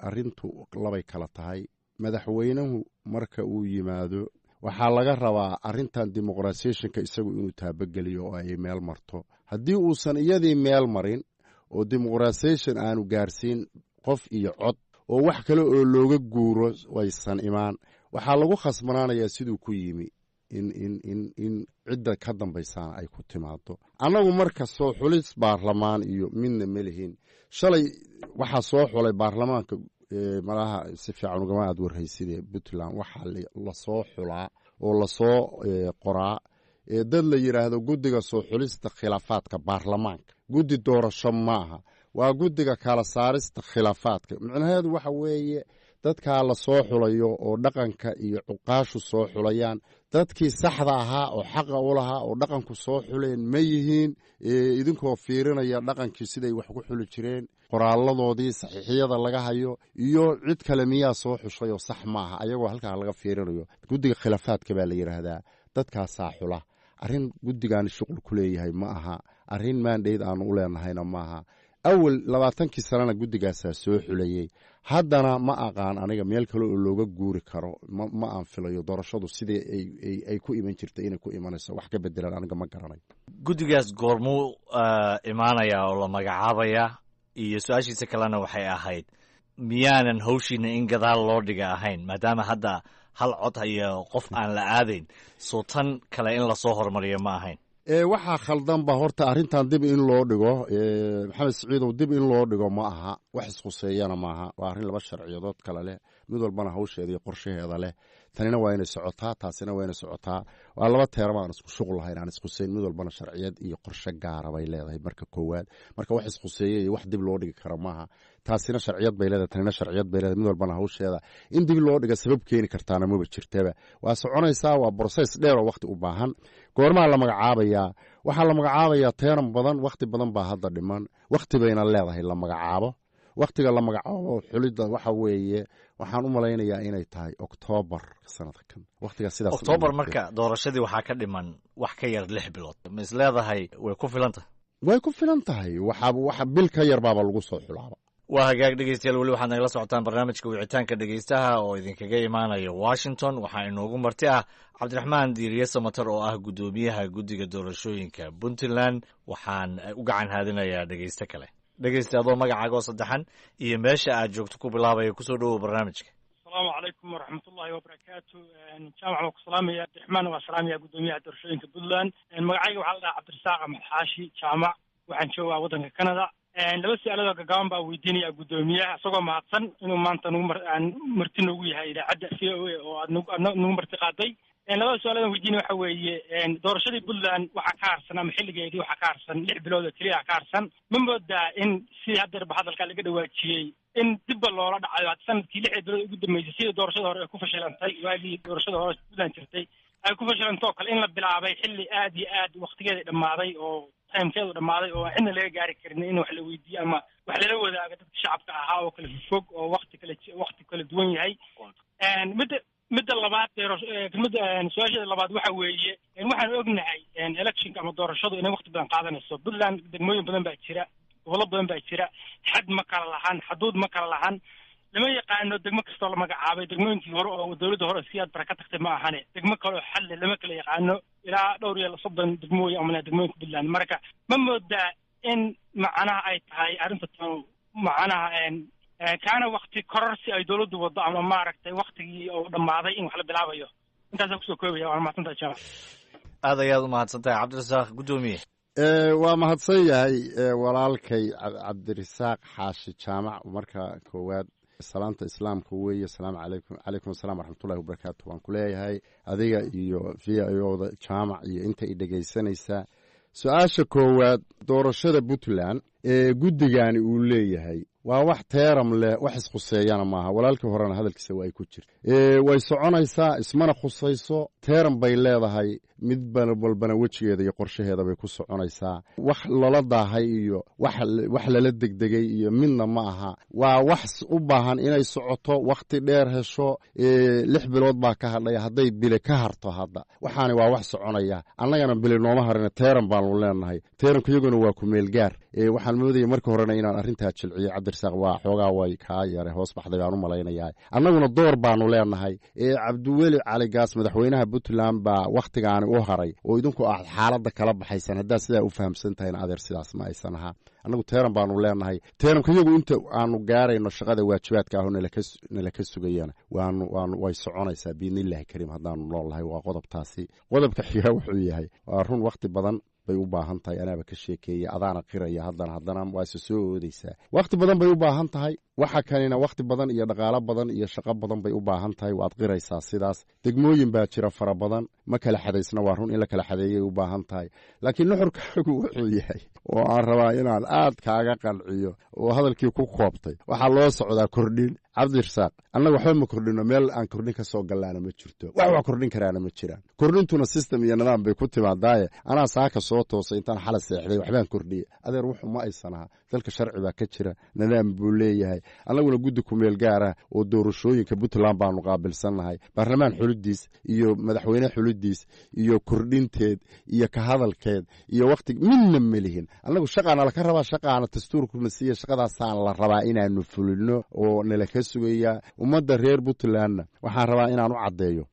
arrintu labay kala tahay. madaxweynuhu marka uu yimaado waxaa laga rabaa arrintan dimuqratisationka isagu inuu taabageliyo oo ay meel marto. haddii uusan iyadii meel marin oo dimuqratisaton aanu gaarsiin qof iyo cod oo wax kale oo looga guuro waysan imaan, waxaa lagu khasbanaanayaa siduu ku yimi in cidda ka dambaysaana ay ku timaado. annagu marka soo xulis baarlamaan iyo midna ma lihin. shalay waxaa soo xulay baarlamaanka malaha si fiican ugama aad warhayside Puntland waxaa lasoo xulaa oo lasoo qoraa dad la yidhaahdo guddiga soo xulista khilaafaadka baarlamaanka. guddi doorasho maaha, waa guddiga kala saarista khilaafaadka. micnaheedu waxa weeye dadkaa la soo xulayo oo dhaqanka iyo cuqaashu soo xulayaan, dadkii saxda ahaa oo xaqa u lahaa oo dhaqanku soo xuleen ma yihiin, idinkoo fiirinaya dhaqankii siday wax ku xuli jireen, qoraaladoodii saxiixiyada laga hayo, iyo cid kale miyaa soo xushay oo sax maaha, ayagoo halkaa laga fiirinayo. guddiga khilaafaadka baa la yidhaahdaa, dadkaasaa xula. arrin guddigaani shuqul ku leeyahay ma aha, arrin maandhayd aanu u leenahayna maaha. awal 20 sanana guddigaasaa soo xulayey. haddana ma aqaan aniga meel kale oo looga guuri karo, ma aan filayo doorashadu sidii ay ku iman jirtay inay ku imanayso. wax ka bedelan aniga ma garanayo. guddigaas goormuu imaanayaa oo la magacaabayaa? iyo su-aashiisa kalena waxay ahayd miyaanan hawshiina in gadaal loo dhiga ahayn maadaama hadda hal cod iyo qof aan la aadayn soo tan kale in lasoo hormariyo ma ahayn waxaa khaldanba horta arrintan dib in loo dhigo maxamed siciidow dib in loo dhigo ma aha wax ishuseeyana maaha waa arrin laba sharciyadood kale leh mid walbana hawsheeda iyo qorshaheeda leh tanina waa inay socotaa taasina waa inay socotaa waa laba teerama aan isku shuqul lahayn aan ishuseyn mid walbana sharciyad iyo qorshe gaara bay leedahay marka koowaad marka wax ishuseeye iyo wax dib loo dhigi karo maaha taasina sharciyad bay leedahay tanina sharciyad bay leedahay mid walbana hawsheeda in dib loo dhiga sabab keeni kartaana maba jirtaba waa soconaysaa waa broses dheer oo wakhti u baahan goormaa la magacaabayaa waxaa la magacaabayaa teeran badan wakhti badan baa hadda dhiman wakhti bayna leedahay la magacaabo wakhtiga la magacaabo xulidda waxa weeye waxaan u malaynayaa inay tahay oktoobar sanadka kan wakhtiga sidaas oktoobar marka doorashadii waxaa ka dhiman wax ka yar 6 bilood ma is leedahay way ku filan tahay way ku filan tahay waxa bil ka yar baaba lagu soo xulaaba waa hagaag dhegeystayaal weli waxaad nagala socotaan barnaamijka wicitaanka dhegeystaha oo idinkaga imaanaya washington waxaa inoogu marti ah cabdiraxmaan diiriye samatar oo ah guddoomiyaha guddiga doorashooyinka puntland waxaan u gacan haadinayaa dhegeyste kale dhegeysta adoo magacaaga oo saddexan iyo meesha aad joogto ku bilaabaya kusoo dhowow barnaamijka asalaamu calaykum waraxmatullaahi wabarakaatu jaamac waa ku salaamaya cabdiraxmaan waa salaamaya guddoomiyaha doorashooyinka puntland magacayga waxaa la dhahaa cabdirasaaq axmed xaashi jaamac waxaan joogaa waddanka canada laba su-aaladoo gagaaban baa weydiinaya guddoomiyaha isagoo mahadsan inuu maanta marti noogu yahay idaacadda c o a oo aad nagu marti qaaday labada su-aaladan weydiinaya waxa weeye doorashadii puntland waxaa ka harsan ama xilligeedii waxaa ka harsan 6 bilood oo keliya ka harsan ma moodaa in sidii haddeerba hadalkaa laga dhawaajiyey in dibba loola dhacayo hadda sanadkii 6 bilood ugu dambeysay sidii doorashada hore ay ku fashilantay waagii doorashada hore puntland jirtay ay ku fashilantoo kale in la bilaabay xilli aad iyo aad waktigeeda dhammaaday oo timekeedu dhammaaday oo cidna laga gaari karin in wax la weydiiyo ama wax lala wadaago dadka shacabka ahaa oo kala fog oo wakti kala duwan yahay midda labaad su-aashada labaad waxa weeye waxaan ognahay electionka ama doorashadu inay wakti badan qaadanayso puntland degmooyin badan baa jira gobollo badan baa jira xad ma kala lahan xaduud ma kala lahan lama yaqaano degmo kastoo la magacaabay degmooyinkii hore oo dowladda hore si aad bara ka tagtay ma ahane degmo kale oo xalle lama kala yaqaano ilaa dhowr iyo 30 degmooyin ama degmooyinka puntland marka ma moodaa in macnaha ay tahay arrinta tan macnaha kaana wakti kororsi ay dowladdu waddo ama maaragtay waktigii oo dhammaaday in wax la bilaabayo intaasaan kusoo koobaya waana mahadsantahay jaamac aad ayaad u mahadsantahay cabdirasaaq guddoomiye waa mahadsan yahay walaalkay cabdirasaaq xaashi jaamac marka koowaad salaanta islaamka weeye asalaamu calaykum asalaam waraxmatullahi wabarakaatu waan ku leeyahay adiga iyo v i oda jaamac iyo inta i dhegaysanaysaa su-aasha koowaad doorashada puntland ee guddigani uu leeyahay waa wax teeram leh wax ishuseeyana maaha walaalkii horena hadalkiisa waa ay ku jirta way soconaysaa ismana khusayso teeram bay leedahay mid walbana wejigeeda iyo qorshaheeda bay ku soconaysaa wax lala daahay iyo wax lala degdegay iyo midna ma aha waa wax u baahan inay socoto wakhti dheer hesho 6 bilood baa ka hadhaya hadday bile ka harto hadda waxaani waa wax soconaya annagana bile nooma harina teeram baanu leenahay teeramka iyaguna waa ku meelgaar waxaan moodaya markii horena inaan arrintaa jilciyo cabdirasaaq waa xoogaa way kaa yare hoos baxday baan u malaynayaa annaguna door baanu leenahay cabdiweli cali gaas madaxweynaha puntland baa wakhtigaani u haray oo idinku aad xaaladda kala baxaysan haddaad sidaa u fahamsan tahayna adeer sidaas ma aysan ahaa annagu teeram baanu leenahay teeramka iyagu inta aanu gaarayno shaqada waajibaadka aho nala ka sugayana way soconaysaa biidnillahi kariim haddaanu noolnahay waa qodobtaasi qodobka xiga wuxuu yahay waa run wakhti badan bay u baahan tahay anaaba ka sheekeeya adaana qiraya haddana waa isa soo oodaysaa wakhti badan bay u baahan tahay waxa kanina wakhti badan iyo dhaqaalo badan iyo shaqo badan bay u baahan tahay waad qiraysaa sidaas degmooyin baa jira fara badan ma kala xadaysna waa run in la kala xadeeyay u baahan tahay laakiin nuxurkaagu wuxuu yahay oo aan rabaa inaan aad kaaga qanciyo oo hadalkii ku koobtay waxaa loo socdaa kordhin cabdirasaaq annaga waxba ma kordhino meel aan kordhin ka soo gallaana ma jirto wax kordhin karaana ma jiraan kordhintuna system iyo nidaam bay ku timaadaaye anaa saaka soo toosay intaan xala seexday waxbaan kordhiyey adeer wuxuu ma aysan aha dalka sharci baa ka jira nidaam buu leeyahay annaguna guddi ku meel gaarah oo doorashooyinka puntland baanu qaabilsannahay baarlamaan xulidiis iyo madaxweyne xulidiis iyo kordhinteed iyo ka hadalkeed iyo wakhti midna melihin annagu shaqaana laka rabaa shaqaana dastuurkuna siiya shaqadaasaan la rabaa inaanu fulino oo nala ka sugaya ummadda reer puntlandna waxaan rabaa inaan u caddeeyo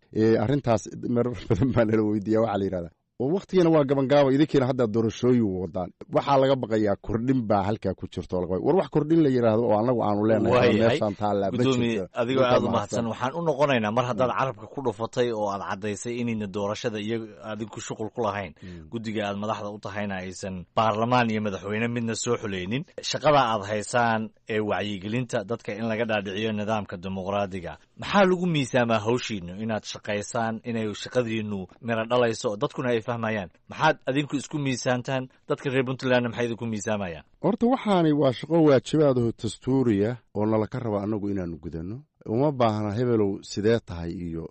arrintaas marar badan baa nala weydiiya waxaa la yidhahdaa oo waktigiina waa gabangaabo idinkiina hadda doorashooyin wadaan waxaa laga baqayaa kordhin baa halkaa ku jirto war wax kordhin la yidhaahdo oo annagu aanu leenahay meeshaan taallaa ma jirto adigoo aad u mahadsan waxaan u noqonaynaa mar haddaad carabka ku dhufatay oo aad caddaysay inayna doorashada iyo adinku shuqul ku lahayn guddiga aad madaxda u tahayna aysan baarlamaan iyo madaxweyne midna soo xulaynin shaqada aad haysaan ee wacyigelinta dadka in laga dhaadhiciyo nidaamka dimuqraadiga maxaa lagu miisaamaa hawshiinu inaad shaqaysaan inay shaqadiinu mira dhalayso dadkuna ay fahmayaan maxaad adinku isku miisaantaan dadka reer puntlandna maxay idinku miisaamayaan horta waxaani waa shaqo waajibaadaho dastuuriya oo nala ka raba annagu inaanu gudanno uma baahna hebelow sidee tahay iyo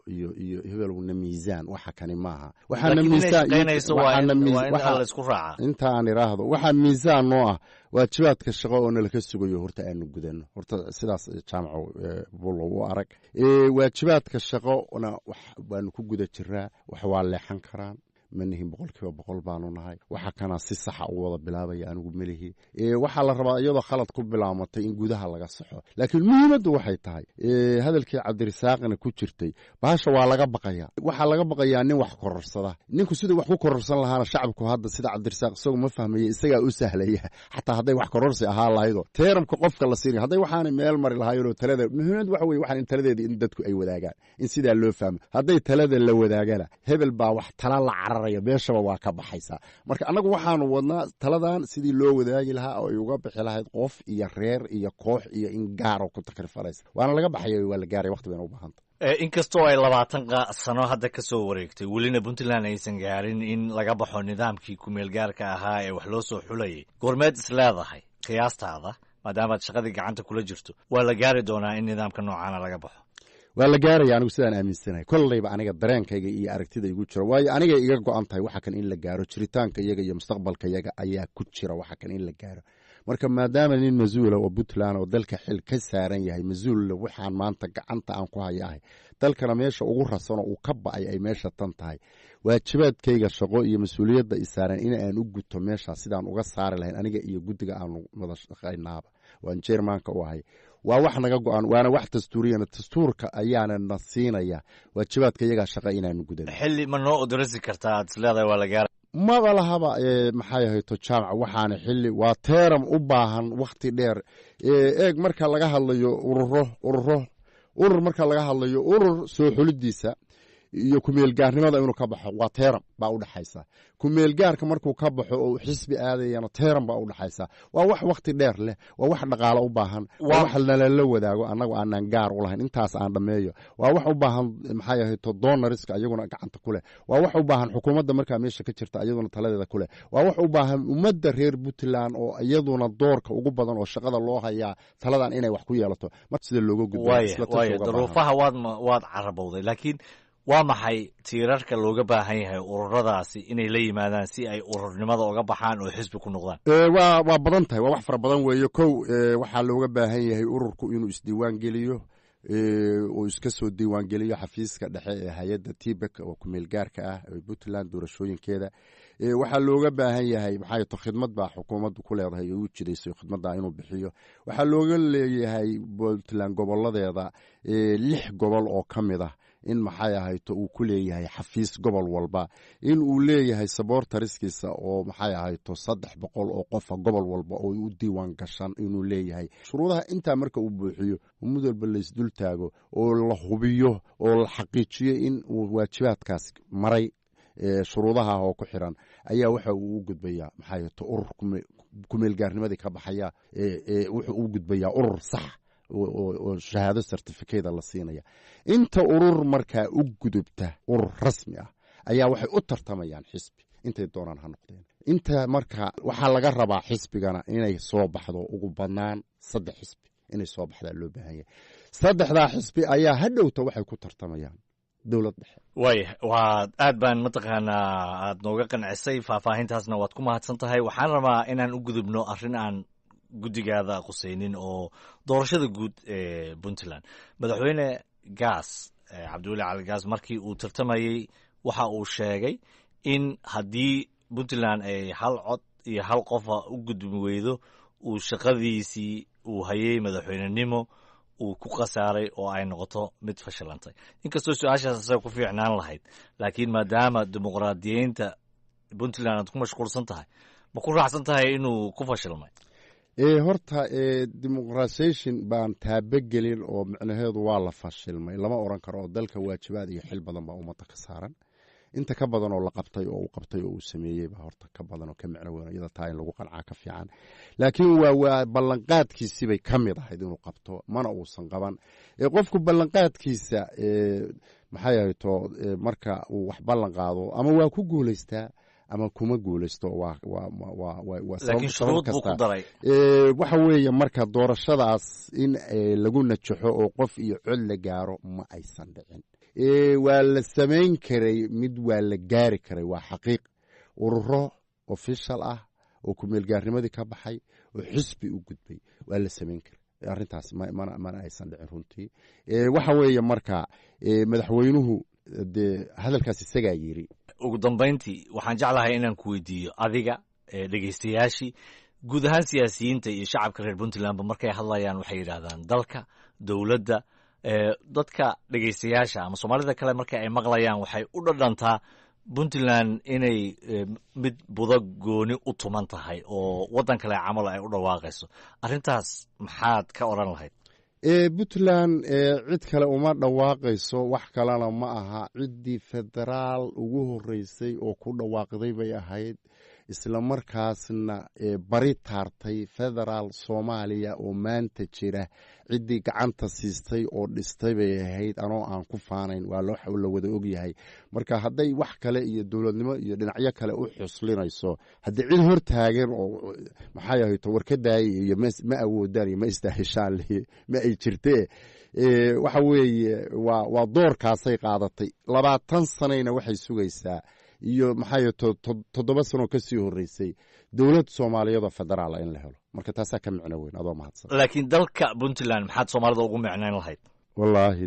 hebelowna miisaan waxa kani maaha inta aan idhaahdo waxaa miisaan noo ah waajibaadka shaqo oo nalaka sugayo horta aanu gudanno horta sidaas jaamaco bulo u arag waajibaadka shaqona waanu ku guda jiraa wax waa leexan karaan manihin 100% baanu nahay waxa kana si sax ah u wada bilaabaya anigu melihi waxa la rabaa iyadoo khalad ku bilaamatay in gudaha laga saxo laakiin muhiimadu waxay tahay hadalkii Cabdirasaaqna ku jirtay baasha waa laga baqaya waxa laga baqayaa nin wax kororsada ninku sidoo wax ku kororsan lahaana shacabku hadda sida Cabdirasaaq isagu ma fahmay isaga u sahlaya xataa haday wax kororsi ahaa lahayd teeramka qofka la siinay haday waxaan meel mari lahaayeen talada muhiimadu waxa weey waxaan taladeedii in dadku ay wadaagaan in sida loo fahmo haday talada la wadaagana hebel baa wax tala la beeshaba waa ka baxaysa marka anagu waxaanu wadnaa taladan sidii loo wadaagi lahaa oo ay uga bixi lahayd qof iyo reer iyo koox iyo in gaar oo ku takrifaysa waana laga baxay waa la gaaray waqti weyn u baahan inkastoo ay 20 sano hadda ka soo wareegtay welina Puntland aysan gaarin in laga baxo nidaamkii ku meel gaarka ahaa ee wax loo soo xulayay goormeed isleedahay qiyaastaada maadaama shaqadii gacanta kula jirto waa la gaari doonaa in nidaamka noocaana laga baxo waa la gaaraya anigu sidaan aaminsanahay kollayba aniga dareenkayga iyo aragtida igu jira waayo aniga iga go'an tahay waxa kan in la gaaro jiritaanka iyaga iyo mustaqbalka iyaga ayaa ku jira waxa kan in la gaaro marka maadaama nin masuula oo Puntland oo dalka xil ka saaran yahay masuul waxaan maanta gacanta aan ku hayahay dalkana meesha ugu rasano uu ka ba'ay ay meesha tan tahay waajibaadkayga shaqo iyo mas'uuliyadda isaaran in aan u guto meesha sidaan uga saari lahayn aniga iyo guddiga aan wada shaqaynaaba waan jeermaanka u ahay waa wax naga go'an waana wax dastuuriyana dastuurka ayaana nasiinaya waajibaadka iyaga shaqo inaanu gudan xilli ma noo odrasi kartaa isleedahay waa la gaar maba lahaba maxay ahayto jaamac waxaana xilli waa teeram u baahan waqti dheer eeg marka laga hadlayo urur marka laga hadlayo urur soo xulidiisa iyo kumeel gaarnimada inuu ka baxo waa teeram baa u dhaxaysa kumeel gaarka markuu ka baxo oo xisbi aadayana teeram baa u dhaxaysa waa wax waqti dheer leh waa wax dhaqaale u baahan waa wax la wadaago anagu aanan gaar u lahayn intaas aan dhameeyo waa wax u baahan maxay ahayd donoriska ayaguna gacanta ku leh waa wax u baahan xukuumadda marka meesha ka jirta ayaduna taladeeda ku leh waa wax u baahan ummadda reer Puntland oo ayaduna doorka ugu badan oo shaqada loo hayaa taladan inay wax ku yeelato marka sida looga gudbo isla duruufaha waad carabowday laakiin waa maxay tiirarka looga baahan yahay ururadaasi inay la yimaadaan si ay ururnimada uga baxaan oo xisbi ku noqdaan waa badan tahay waa wax fara badan weeye kow waxaa looga baahan yahay ururku inuu isdiiwaan geliyo oo iska soo diiwaan geliyo xafiiska dhexe ee hay'adda TPEC oo ku meel gaarka ah ee Puntland doorashooyinkeeda waxaa looga baahan yahay maxay to khidmad baa xukuumaddu ku leedahay oo u jidaysay khidmadda inuu bixiyo waxaa looga leeyahay Puntland goboladeeda 6 gobol oo kamid ah in maxay ahayto uu ku leeyahay xafiis gobol walba in uu leeyahay saboortariskiisa oo maxay ahayto 300 oo qof gobol walba oo u diiwaan gashan inuu leeyahay shuruudaha inta marka uu buuxiyo muddo la isdul taago oo la hubiyo oo la xaqiijiyo in uu waajibaadkaas maray shuruudaha oo ku xiran ayaa waxa uu u gudbayaa maxay ahayto urur ku meel gaarnimadii ka baxaya wuxuu u gudbayaa urur sax oo shahaado certificate la siinaya inta urur markaa u gudubta urur rasmi ah ayaa waxay u tartamayaan xisbi intay doonaan ha noqdeen inta marka waxaa laga rabaa xisbigana inay soo baxdo ugu badnaan 3 xisbi inay soo baxdaa loo baahan yahay 3daa xisbi ayaa hadhowta waxay ku tartamayaan dawlad dhexe waa aad baan mataqaanaa aad nooga qancisay faahfaahintaasna waad ku mahadsan tahay waxaan rabaa inaan u gudubno arrin aan guddigaada qusaynin oo doorashada guud ee Puntland madaxweyne gaas Cabdulle Cali Gaas markii uu tartamayay waxa uu sheegay in haddii Puntland ay hal cod iyo hal qof u gudbi weydo uu shaqadiisii uu hayay madaxweynenimo uu ku qasaaray oo ay noqoto mid fashilantay inkastoo su'aashaas asaga ku fiicnaan lahayd laakiin maadaama dimuqraadiyiinta puntland aad ku mashquulsan tahay ma ku raacsan tahay inuu ku fashilmay horta demoqrasation baan taabogelin oo micnaheedu waa la fashilmay lama oran karo oo dalka waajibaad iyo xil badan baa ummadda ka saaran inta ka badan oo la qabtay oo uu qabtay oo uu sameeyey baa horta ka badan oo ka micno weyn iyada taa in lagu qancaa ka fiican laakiin waa ballanqaadkiisii bay ka mid ahayd inuu qabto mana uusan qaban qofku ballanqaadkiisa maxay ahayto marka uu wax ballan qaado ama waa ku guulaystaa ama kuma guulaysto laakiin shuruud buu ku daray waxa weeye marka doorashadaas in lagu najaxo oo qof iyo cod la gaaro ma aysan dhicin waa la samayn karay mid waa la gaari karay waa xaqiiq ururo official ah oo kumeelgaarnimadii ka baxay oo xisbi u gudbay waa la samayn karay arrintaas mana aysan dhicin runtii waxa weeye marka madaxweynuhu dee hadalkaas isagaa yiri ugu dambayntii waxaan jeclahay inaan ku weydiiyo adiga dhegeystayaashii guud ahaan siyaasiyiinta iyo shacabka reer puntlandba markay hadlayaan waxay yidhaahdaan dalka dowladda dadka dhegeystayaasha ama soomaalida kale marka ay maqlayaan waxay u dhadhantaa puntland inay mid budo gooni u tuman tahay oo waddan kale camal ay u dhawaaqayso arrintaas maxaad ka odhan lahayd puntland cid kale uma dhawaaqayso wax kalena ma aha ciddii federaal ugu horeysay oo ku dhawaaqday bay ahayd isla markaasna bari taartay federaal soomaaliya oo maanta jira ciddii gacanta siistay oo dhistay bay ahayd anoo aan ku faanayn waa la wada ogyahay marka hadday wax kale iyo dowladnimo iyo dhinacyo kale u xuslinayso haddii cid hor taagan oo maxay ahayto warkadaay iyo ma awoodaan iyo ma istaahishaan ma ay jirtee waxa weeye waa doorkaasay qaadatay 20 sanayna waxay sugaysaa iyo maxay 7 sano ka sii horeysay dowlad Soomaaliyeed oo federaal in la helo marka taas ka micno weyn adoo mahadsan laakiin dalka Puntland maxaad Soomaalida ugu micnayn lahayd wallahi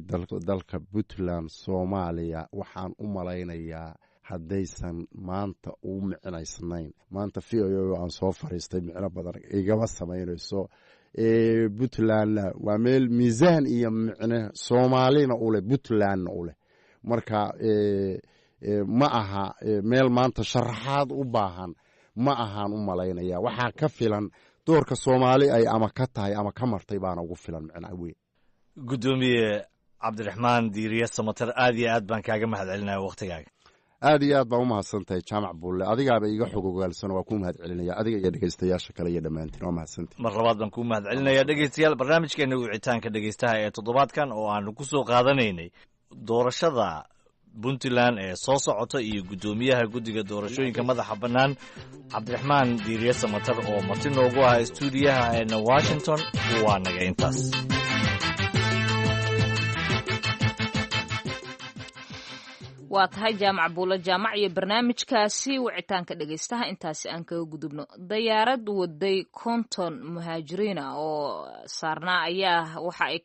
dalka Puntland Soomaaliya waxaan u malaynayaa haddaysan maanta u micnaysnayn maanta fiiyo aan soo fariistay micno badan igama samaynayso Puntland waa meel miisaan iyo micno Soomaalina u leh Puntland u leh marka ma aha meel maanta sharaxaad u baahan ma ahaan u malaynaya waxaa ka filan doorka Soomaali ay ama ka tahay ama ka martay baana ugu filan macna weyn gudoomiye Cabdiraxmaan Diiriye Samatar aad iyo aad baan kaaga mahadcelinayaa waqtigaaga aad iyo aad baan u mahadsantahay Jaamac Bulle adigaaba iga xog ogaalsan waa ku mahadcelinaya adiga iyo dhageystayaasha kale iyo dhamaantiin waa mahadsantahay mar labaad baan ku mahadcelinayaa dhageystayaal barnaamijkeena wicitaanka dhageystaha ee toddobaadkan oo aan ku soo qaadanaynay doorashada Puntland ee soo socota iyo gudoomiyaha guddiga doorashooyinka madaxa bannaan Cabdiraxmaan Diiriye Samatar oo marti noogu ah stuudiyaha ee Washington waa naga intaas waa tahay Jaamac Buule Jaamac iyo barnaamijkaasi wicitaanka dhageystaha intaasi aan kaga gudubno diyaarad waday konton muhaajiriin oo saarnaa ayaa waxay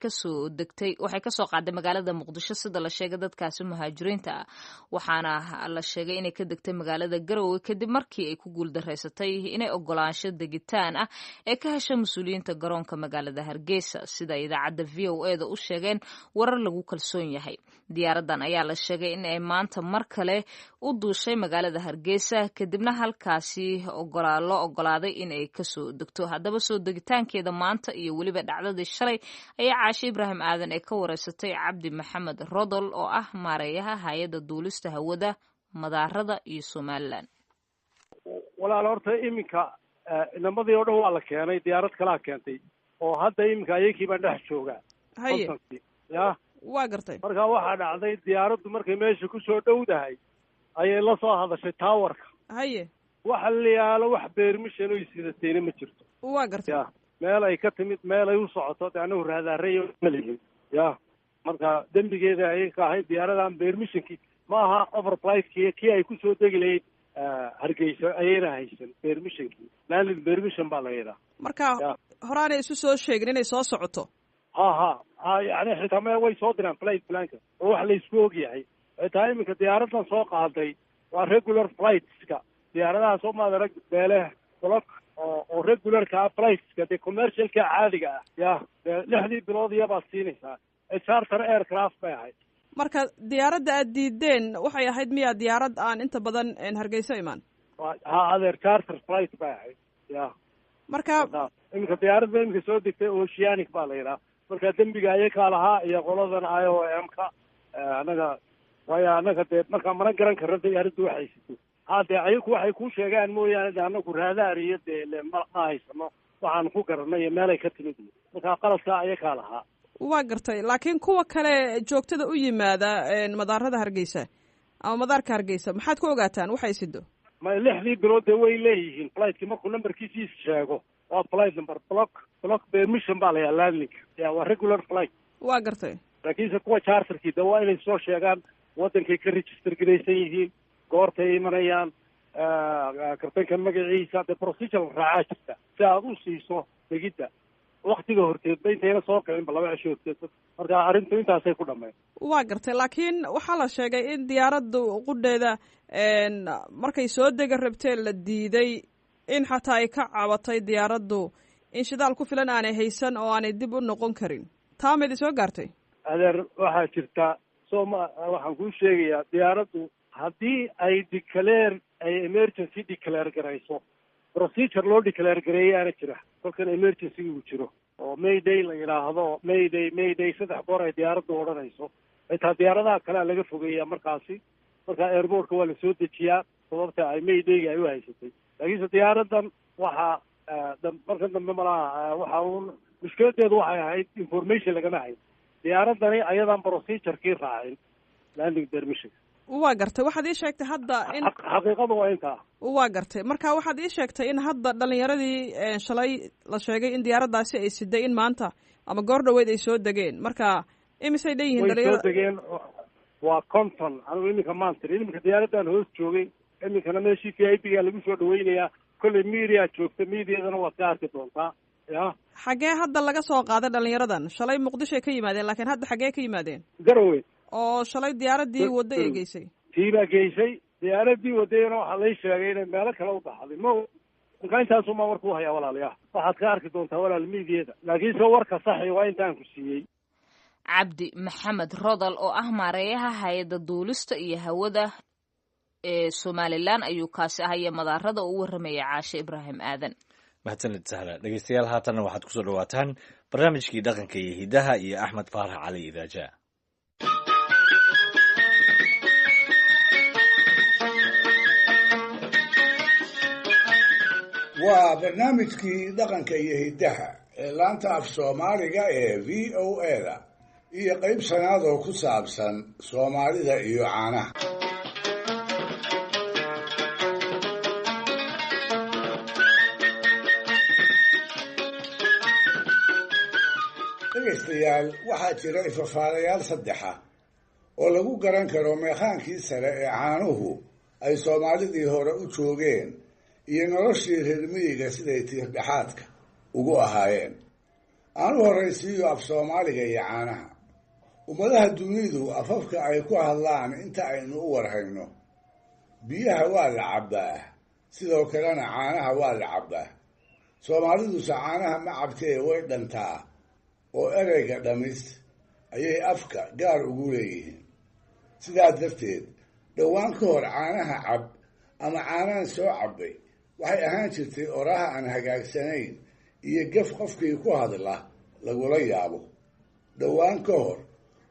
ka soo qaaday magaalada Muqdisho sida la sheegay dadkaasi muhaajiriinta waxaana la sheegay inay ka degtay magaalada Garowe kadib markii ay ku guuldareysatay inay ogolaansho degitaan ah ee ka heshay mas'uuliyiinta garoonka magaalada Hargeysa sida idaacadda VOA-da u sheegeen warar lagu kalsoon yahay diyaaradan ayaa la sheegay in ay maanta mar kale u duushay magaalada Hargeysa kadibna halkaasi loo ogolaaday in ay ka soo degto haddaba soo degitaankeeda maanta iyo weliba dhacdadii shalay ayaa Caashe Ibraahim Aadan ee ka wareysatay Cabdi Maxamed Rodol oo ah maareeyaha hay'adda duulista hawada madaarada iyo Somaliland walaal horta iminka inamadii oo dhan waa la keenay diyaarad kala keentay oo hadda iminka ayakii baan dhex joogaa ya waa gartay marka waxaa dhacday diyaaraddu markay meesha ku soo dhowdahay ayay la soo hadashay taawarka haye waxa la yaalo wax permission oo sidatayna ma jirto waa gartay ya meel ay ka timid meel ay u socoto anagu raadaareeyo malihin ya marka dembigeeda ayay ka ahayd diyaaradan permissionkii ma aha overflight-kii kii ay ku soo degi lahayd Hargeysa ayayna haysan permissionkii landing permission baa la yidhaa marka horaanay isu soo sheegin inay soo socoto يعني xitaa me way soo diraan flight planka oo wax la isku ogyahay xitaa iminka diyaaradan soo qaaday waa regular flightska diyaaradaha soo maadarag beele block oo regularka flightska de commercialka caadiga ah ya 6 bilood iyaba siinaysaa charter aircraft bay ahayd marka diyaaradda aad diideen waxay ahayd miyaa diyaarad aan inta badan Hargeysa imaan adeer charter flight bay ahayd ya marka iminka diyaarad ba iminka soo degtay oceanic baa la yidhaha marka dembiga ayakaa lahaa iyo qoladan IOM-ka anaga waayo anaga dee markaa mana garan karra diyaaraddu waxay sito dee ayaku waxay ku sheegaan mooyaane de anagu raadaar iyo dee ma haysano waxaan ku garanay iyo meelay ka timid markaa qaladkaa ayakaa lahaa waa gartay laakiin kuwa kale joogtada u yimaada madaarada hargeysa ama madaarka hargeysa maxaad ku ogaataan waxay sido ma 6 bilood dee way leeyihiin flightki markuu numberkiisiis sheego waa flight number block permission baa la landing ya waa regular flight waa gartay laakiinse kuwa charterkii de waa inay soo sheegaan wadankay ka register garaysan yihiin goortay imanayaan kartanka magaciisa de procedure raacaa jirta si aad u siiso degidda waktiga horteedba intayna soo kicinba 2 cisho horteed marka arrintu intaasay ku dhameen waa gartay laakiin waxaa la sheegay in diyaaraddu qudheeda markay soo dega rabteen la diiday in xataa ay ka cabatay diyaaraddu in shidaal ku filan aanay haysan oo aanay dib u noqon karin taa ma idin soo gaartay adeer waxaa jirta waxaan kuu sheegayaa diyaaraddu haddii ay emergency declare garayso procedure loo declare gareeyaana jira kolkan emergency uu jiro oo mayday la yidhaahdo mayday 3 goor ay diyaaraddu odhanayso xitaa diyaaradaha kalea laga fogeeyaa markaasi markaa airportka waa la soo dejiyaa sababta ay maydayga ay u haysatay laakiinse diyaaraddan waxaa marka dambe malaha waxa uun mushkiladeedu waxay ahayd information lagama hayn diyaaraddani ayadaan procedurekii raacin landing permission waa gartay waxaad ii sheegtay hadda in xaqiiqadu waa intaa waa gartay marka waxaad ii sheegtay in hadda dhalinyaradii shalay la sheegay in diyaaraddaasi ay siday in maanta ama goor dhaweyd ay soo degeen marka imisay leeyihiin dhalinyarada way soo degeen waa conton anigu iminka maanta iminka diyaaraddan hoos joogay iminkana meeshii VIP-ga lagu soo dhaweynayaa kolley media joogta mediadana waad ka arki doontaa ya xaggee hadda laga soo qaaday dhalinyaradan shalay muqdishoay ka yimaadeen laakiin hadda xaggee ka yimaadeen garowe oo shalay diyaaraddii wadda ay geysay tii baa geysay diyaaraddii wadayana waxaa lay sheegay inay meelo kale u baxday marka intaasumaa warkuu hayaa walaalayaal waxaad ka arki doontaa walaal miidiyada laakiinse warka saxi waa intaan ku siiyey cabdi maxamed rodal oo ah maareeyaha hay-adda duulista iyo hawada ee somalilan ayuu kaasi ahaya madaarada u warramaya caashe ibraahim aadan mahadsanid sahla dhegeystayaal haatanna waxaad kusoo dhawaataan barnaamijkii dhaqanka iyo hidaha iyo axmed faarax cali idaaja waa barnaamijkii dhaqanka iyo hidaha ee laanta af soomaaliga ee VOA-da iyo qayb sanaad oo ku saabsan soomaalida iyo caanaha dhegaystayaal waxaa jira ifafaalayaal 3 oo lagu garan karo meekhaankii sare ee caanuhu ay soomaalidii hore u joogeen iyo noloshii reer miyiga siday tiirdhexaadka ugu ahaayeen aanu horraysiiyo af soomaaliga iyo caanaha ummadaha dunidu afafka ay ku hadlaan inta aynu u warhayno biyaha waa la cabbaa sidoo kalena caanaha waa la cabbaa soomaaliduse caanaha ma cabtee way dhantaa oo ereyga dhamis ayay afka gaar ugu leeyihiin sidaas darteed dhowaan ka hor caanaha cab ama caanaan soo cabbay waxay ahaan jirtay oraha aan hagaagsanayn iyo gaf qofkii ku hadla lagula yaabo dhowaan ka hor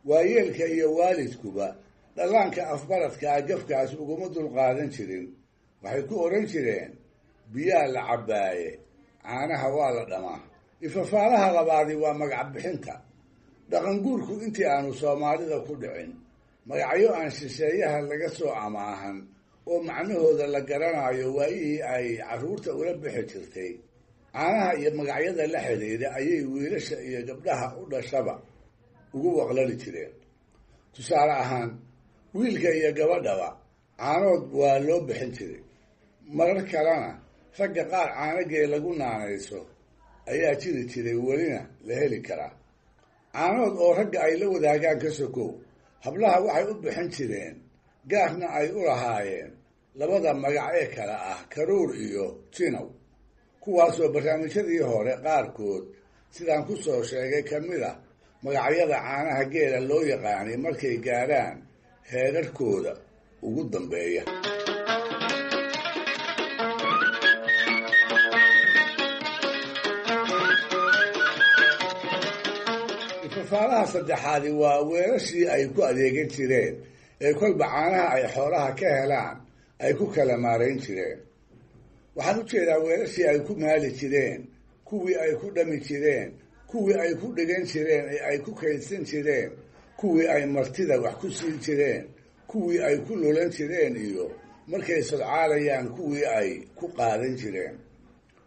waayeelka iyo waalidkuba dhallaanka afbaradkaa gafkaas uguma dulqaadan jirin waxay ku odhan jireen biyaa la cabbaaye caanaha waa la dhamaa ifafaalaha labaadi waa magac bixinta dhaqanguurku intii aanu soomaalida ku dhicin magacyo aan shisheeyaha laga soo amaahan oo macnahooda la garanayo waayihii ay carruurta ula bixi jirtay caanaha iyo magacyada la xidhiidha ayay wiilasha iyo gabdhaha u dhashaba ugu waqlali jireen tusaale ahaan wiilka iyo gabadhaba caanood waa loo bixin jiray marar kalena ragga qaar caanagee lagu naanayso ayaa jiri jiray welina la heli karaa caanood oo ragga ay la wadaagaan ka sokow hablaha waxay u bixin jireen gaarna ay u lahaayeen labada magac ee kale ah karuur iyo jinow kuwaasoo barnaamijyadii hore qaarkood sidaan ku soo sheegay ka mid a magacyada caanaha geela loo yaqaanay markay gaadhaan heerarkooda ugu dambeeya ifafaalaha saddexaadi waa weelashii ay ku adeegan jireen ee kolba caanaha ay xoolaha ka helaan ay ku kala maarayn jireen. waxaan u jeedaa weelashii ay ku maali jireen, kuwii ay ku dhami jireen, kuwii ay ku dhigan jireen ee ay ku kaydsan jireen, kuwii ay martida wax ku siin jireen, kuwii ay ku lulan jireen iyo markay sodcaalayaan kuwii ay ku qaadan jireen.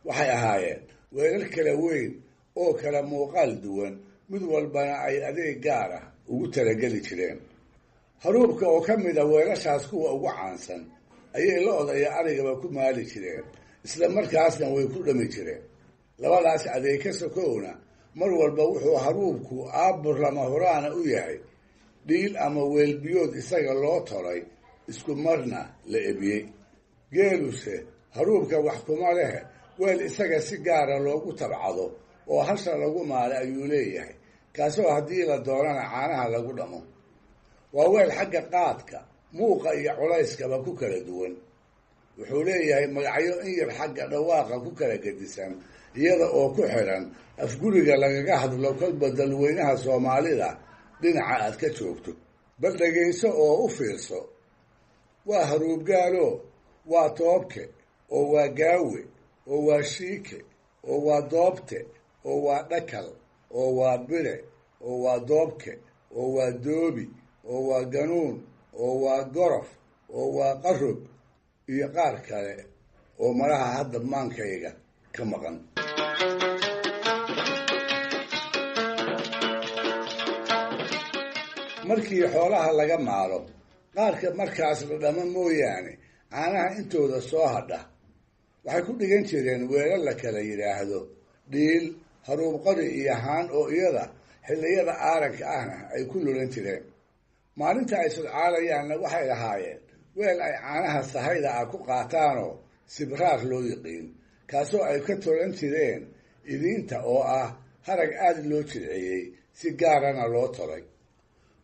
waxay ahaayeen weelal kala weyn oo kala muuqaal duwan, mid walbana ay adeeg gaar ah ugu talageli jireen. haruubka oo ka mid a weelashaas kuwa ugu caansan ayay lo-da iyo arigaba ku maali jireen, isla markaasna way ku dhami jireen. labadaas adeeg ka sokowna mar walba wuxuu haruubku aabur lama huraana u yahay dhiil ama weelbiyood isaga loo tolay, isku marna la ebiyey. geeluse haruubka wax kuma leh, weel isaga si gaara loogu tabcado oo hasha lagu maalo ayuu leeyahay, kaasoo haddii la doonana caanaha lagu dhamo. waa weel xagga qaadka, muuqa iyo culayskaba ku kala duwan. wuxuu leeyahay magacyo in yar xagga dhawaaqa ku kala gedisan, iyada oo ku xiran afguriga lagaga hadlo kolba dalweynaha soomaalida dhinaca aad ka joogto. bal dhegayso oo u fiirso. waa haruubgaalo, waa toobke, oo waa gaawe, oo waa shiike, oo waa doobte, oo waa dhakal, oo waa bire, oo waa doobke, oo waa doobi, oo waa ganuun, oo waa gorof, oo waa qarog iyo qaar kale oo malaha hadda maankayga ka maqan. markii xoolaha laga maalo, qaarka markaas la dhamo mooyaane caanaha intooda soo hadha waxay ku dhigan jireen weelal la kala yidhaahdo dhiil, haruub qori iyo haan oo iyada xilliyada aaranka ahna ay ku lulan jireen. maalinta ay sodcaalayaanna waxay lahaayeen weel ay caanaha sahayda ah ku qaataanoo sibraar loo yiqiin, kaasoo ay ka tolan jireen idiinta oo ah harag aad loo jilciyey, si gaarana loo tolay.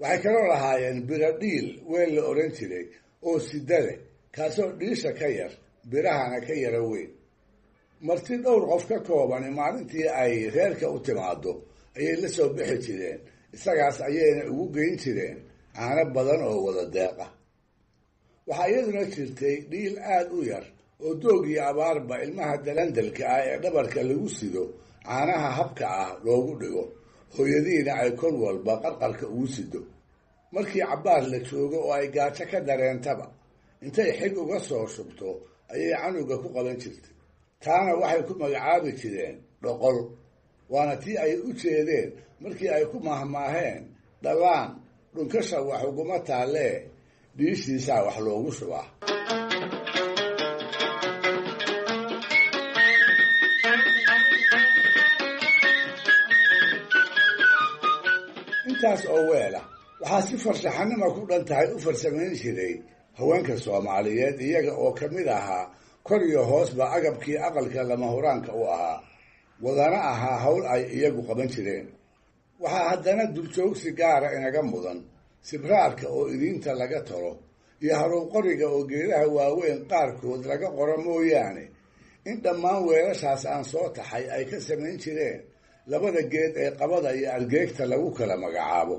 waxay kaloo lahaayeen biro dhiil, weel la odhan jiray oo sida leh, kaasoo dhiisha ka yar, birahana ka yara weyn. marti dhowr qof ka koobani maalintii ay reerka u timaado ayay la soo bixi jireen, isagaas ayayna ugu geyn jireen caano badan oo wada deeq ah. waxaa iyaduna jirtay dhiil aad u yar oo doog iyo abaarba ilmaha dalandalka ah ee dhabarka lagu sido caanaha habka ah loogu dhigo, hooyadiina ay kol walba qarqarka ugu sido. markii cabbaar la joogo oo ay gaajo ka dareentaba, intay xig uga soo shubto ayay canuga ku qaban jirtay. taana waxay ku magacaabi jireen dhoqol, waana tii ay u jeedeen markii ay ku mahmaaheen dhallaan dhunkasha wax uguma taallee dhiishiisaa wax loogu shubaa. intaas oo weela waxaa si farshaxanima ku dhan tahay u farsamayn jiray haweenka soomaaliyeed, iyaga oo ka mid ahaa kor iyo hoosba agabkii aqalka lama huraanka u ahaa, wadana ahaa hawl ay iyagu qaban jireen. waxaa haddana duljoogsi gaara inaga mudan sibraarka oo idiinta laga tolo iyo haruub qoriga oo geedaha waaweyn qaarkood laga qoro mooyaane, in dhammaan weelashaas aan soo taxay ay ka samayn jireen labada geed ee qabada iyo argeegta lagu kala magacaabo.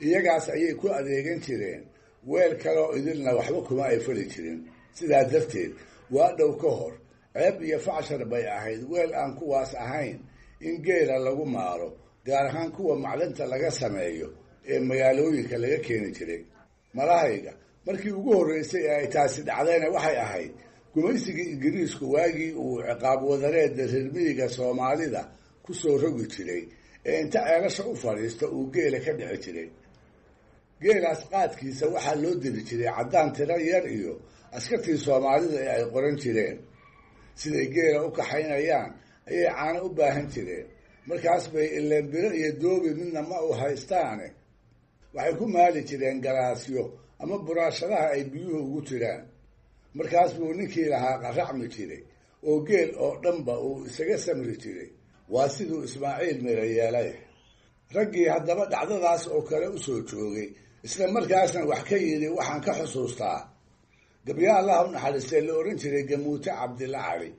iyagaas ayay ku adeegan jireen, weel kaloo idilna waxba kuma ay fali jirin. sidaa darteed waa dhow ka hor ceeb iyo facshar bay ahayd weel aan kuwaas ahayn in geela lagu maalo, gaar ahaan kuwa macdanta laga sameeyo ee magaalooyinka laga keeni jiray. malahayga markii ugu horreysay ee ay taasi dhacdayna waxay ahayd gumaysigii ingiriisku waagii uu ciqaab wadareedda reermiyiga soomaalida ku soo rogi jiray ee inta ceelasha u fadhiista uu geela ka dhici jiray. geelaas qaadkiisa waxaa loo diri jiray caddaan tiro yar iyo askartii soomaalida ee ay qoran jireen. siday geela u kaxaynayaan ayay caano u baahan jireen, markaas bay ileen biro iyo doobi midna ma u haystaane waxay ku maali jireen galaasyo ama buraashadaha ay biyuhu ugu jiraan. markaas buu ninkii lahaa qaracmi jiray oo geel oo dhanba uu isaga samri jiray. waa siduu ismaaciil mira yeelay. raggii haddaba dhacdadaas oo kale u soo joogay, isla markaasna wax ka yidhi waxaan ka xusuustaa gabya allaha u naxariistee la odhan jiray gamuute cabdilla cali.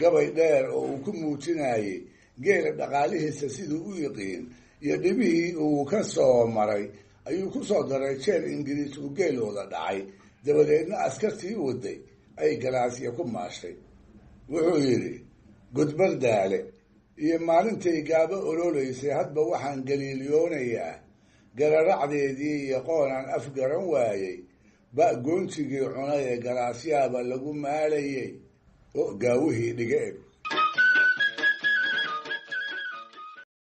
gabay dheer oo uu ku muujinayey geela dhaqaalihiisa siduu u yiqiin iyo dhibihii uu ka soo maray ayuu ku soo daray jeer ingiriis uu geelooda dhacay dabadeedna askartii waday ay galaasya ku maashay. wuxuu yidhi gudbardaale iyo maalintay gaabo ololaysay hadba waxaan galiiliyoonayaa gararacdeedii iyo qoonaan afgaran waayey ba-goonsigii cunay ee galaasyaaba lagu maalayey oo gaawihii dhiga eg.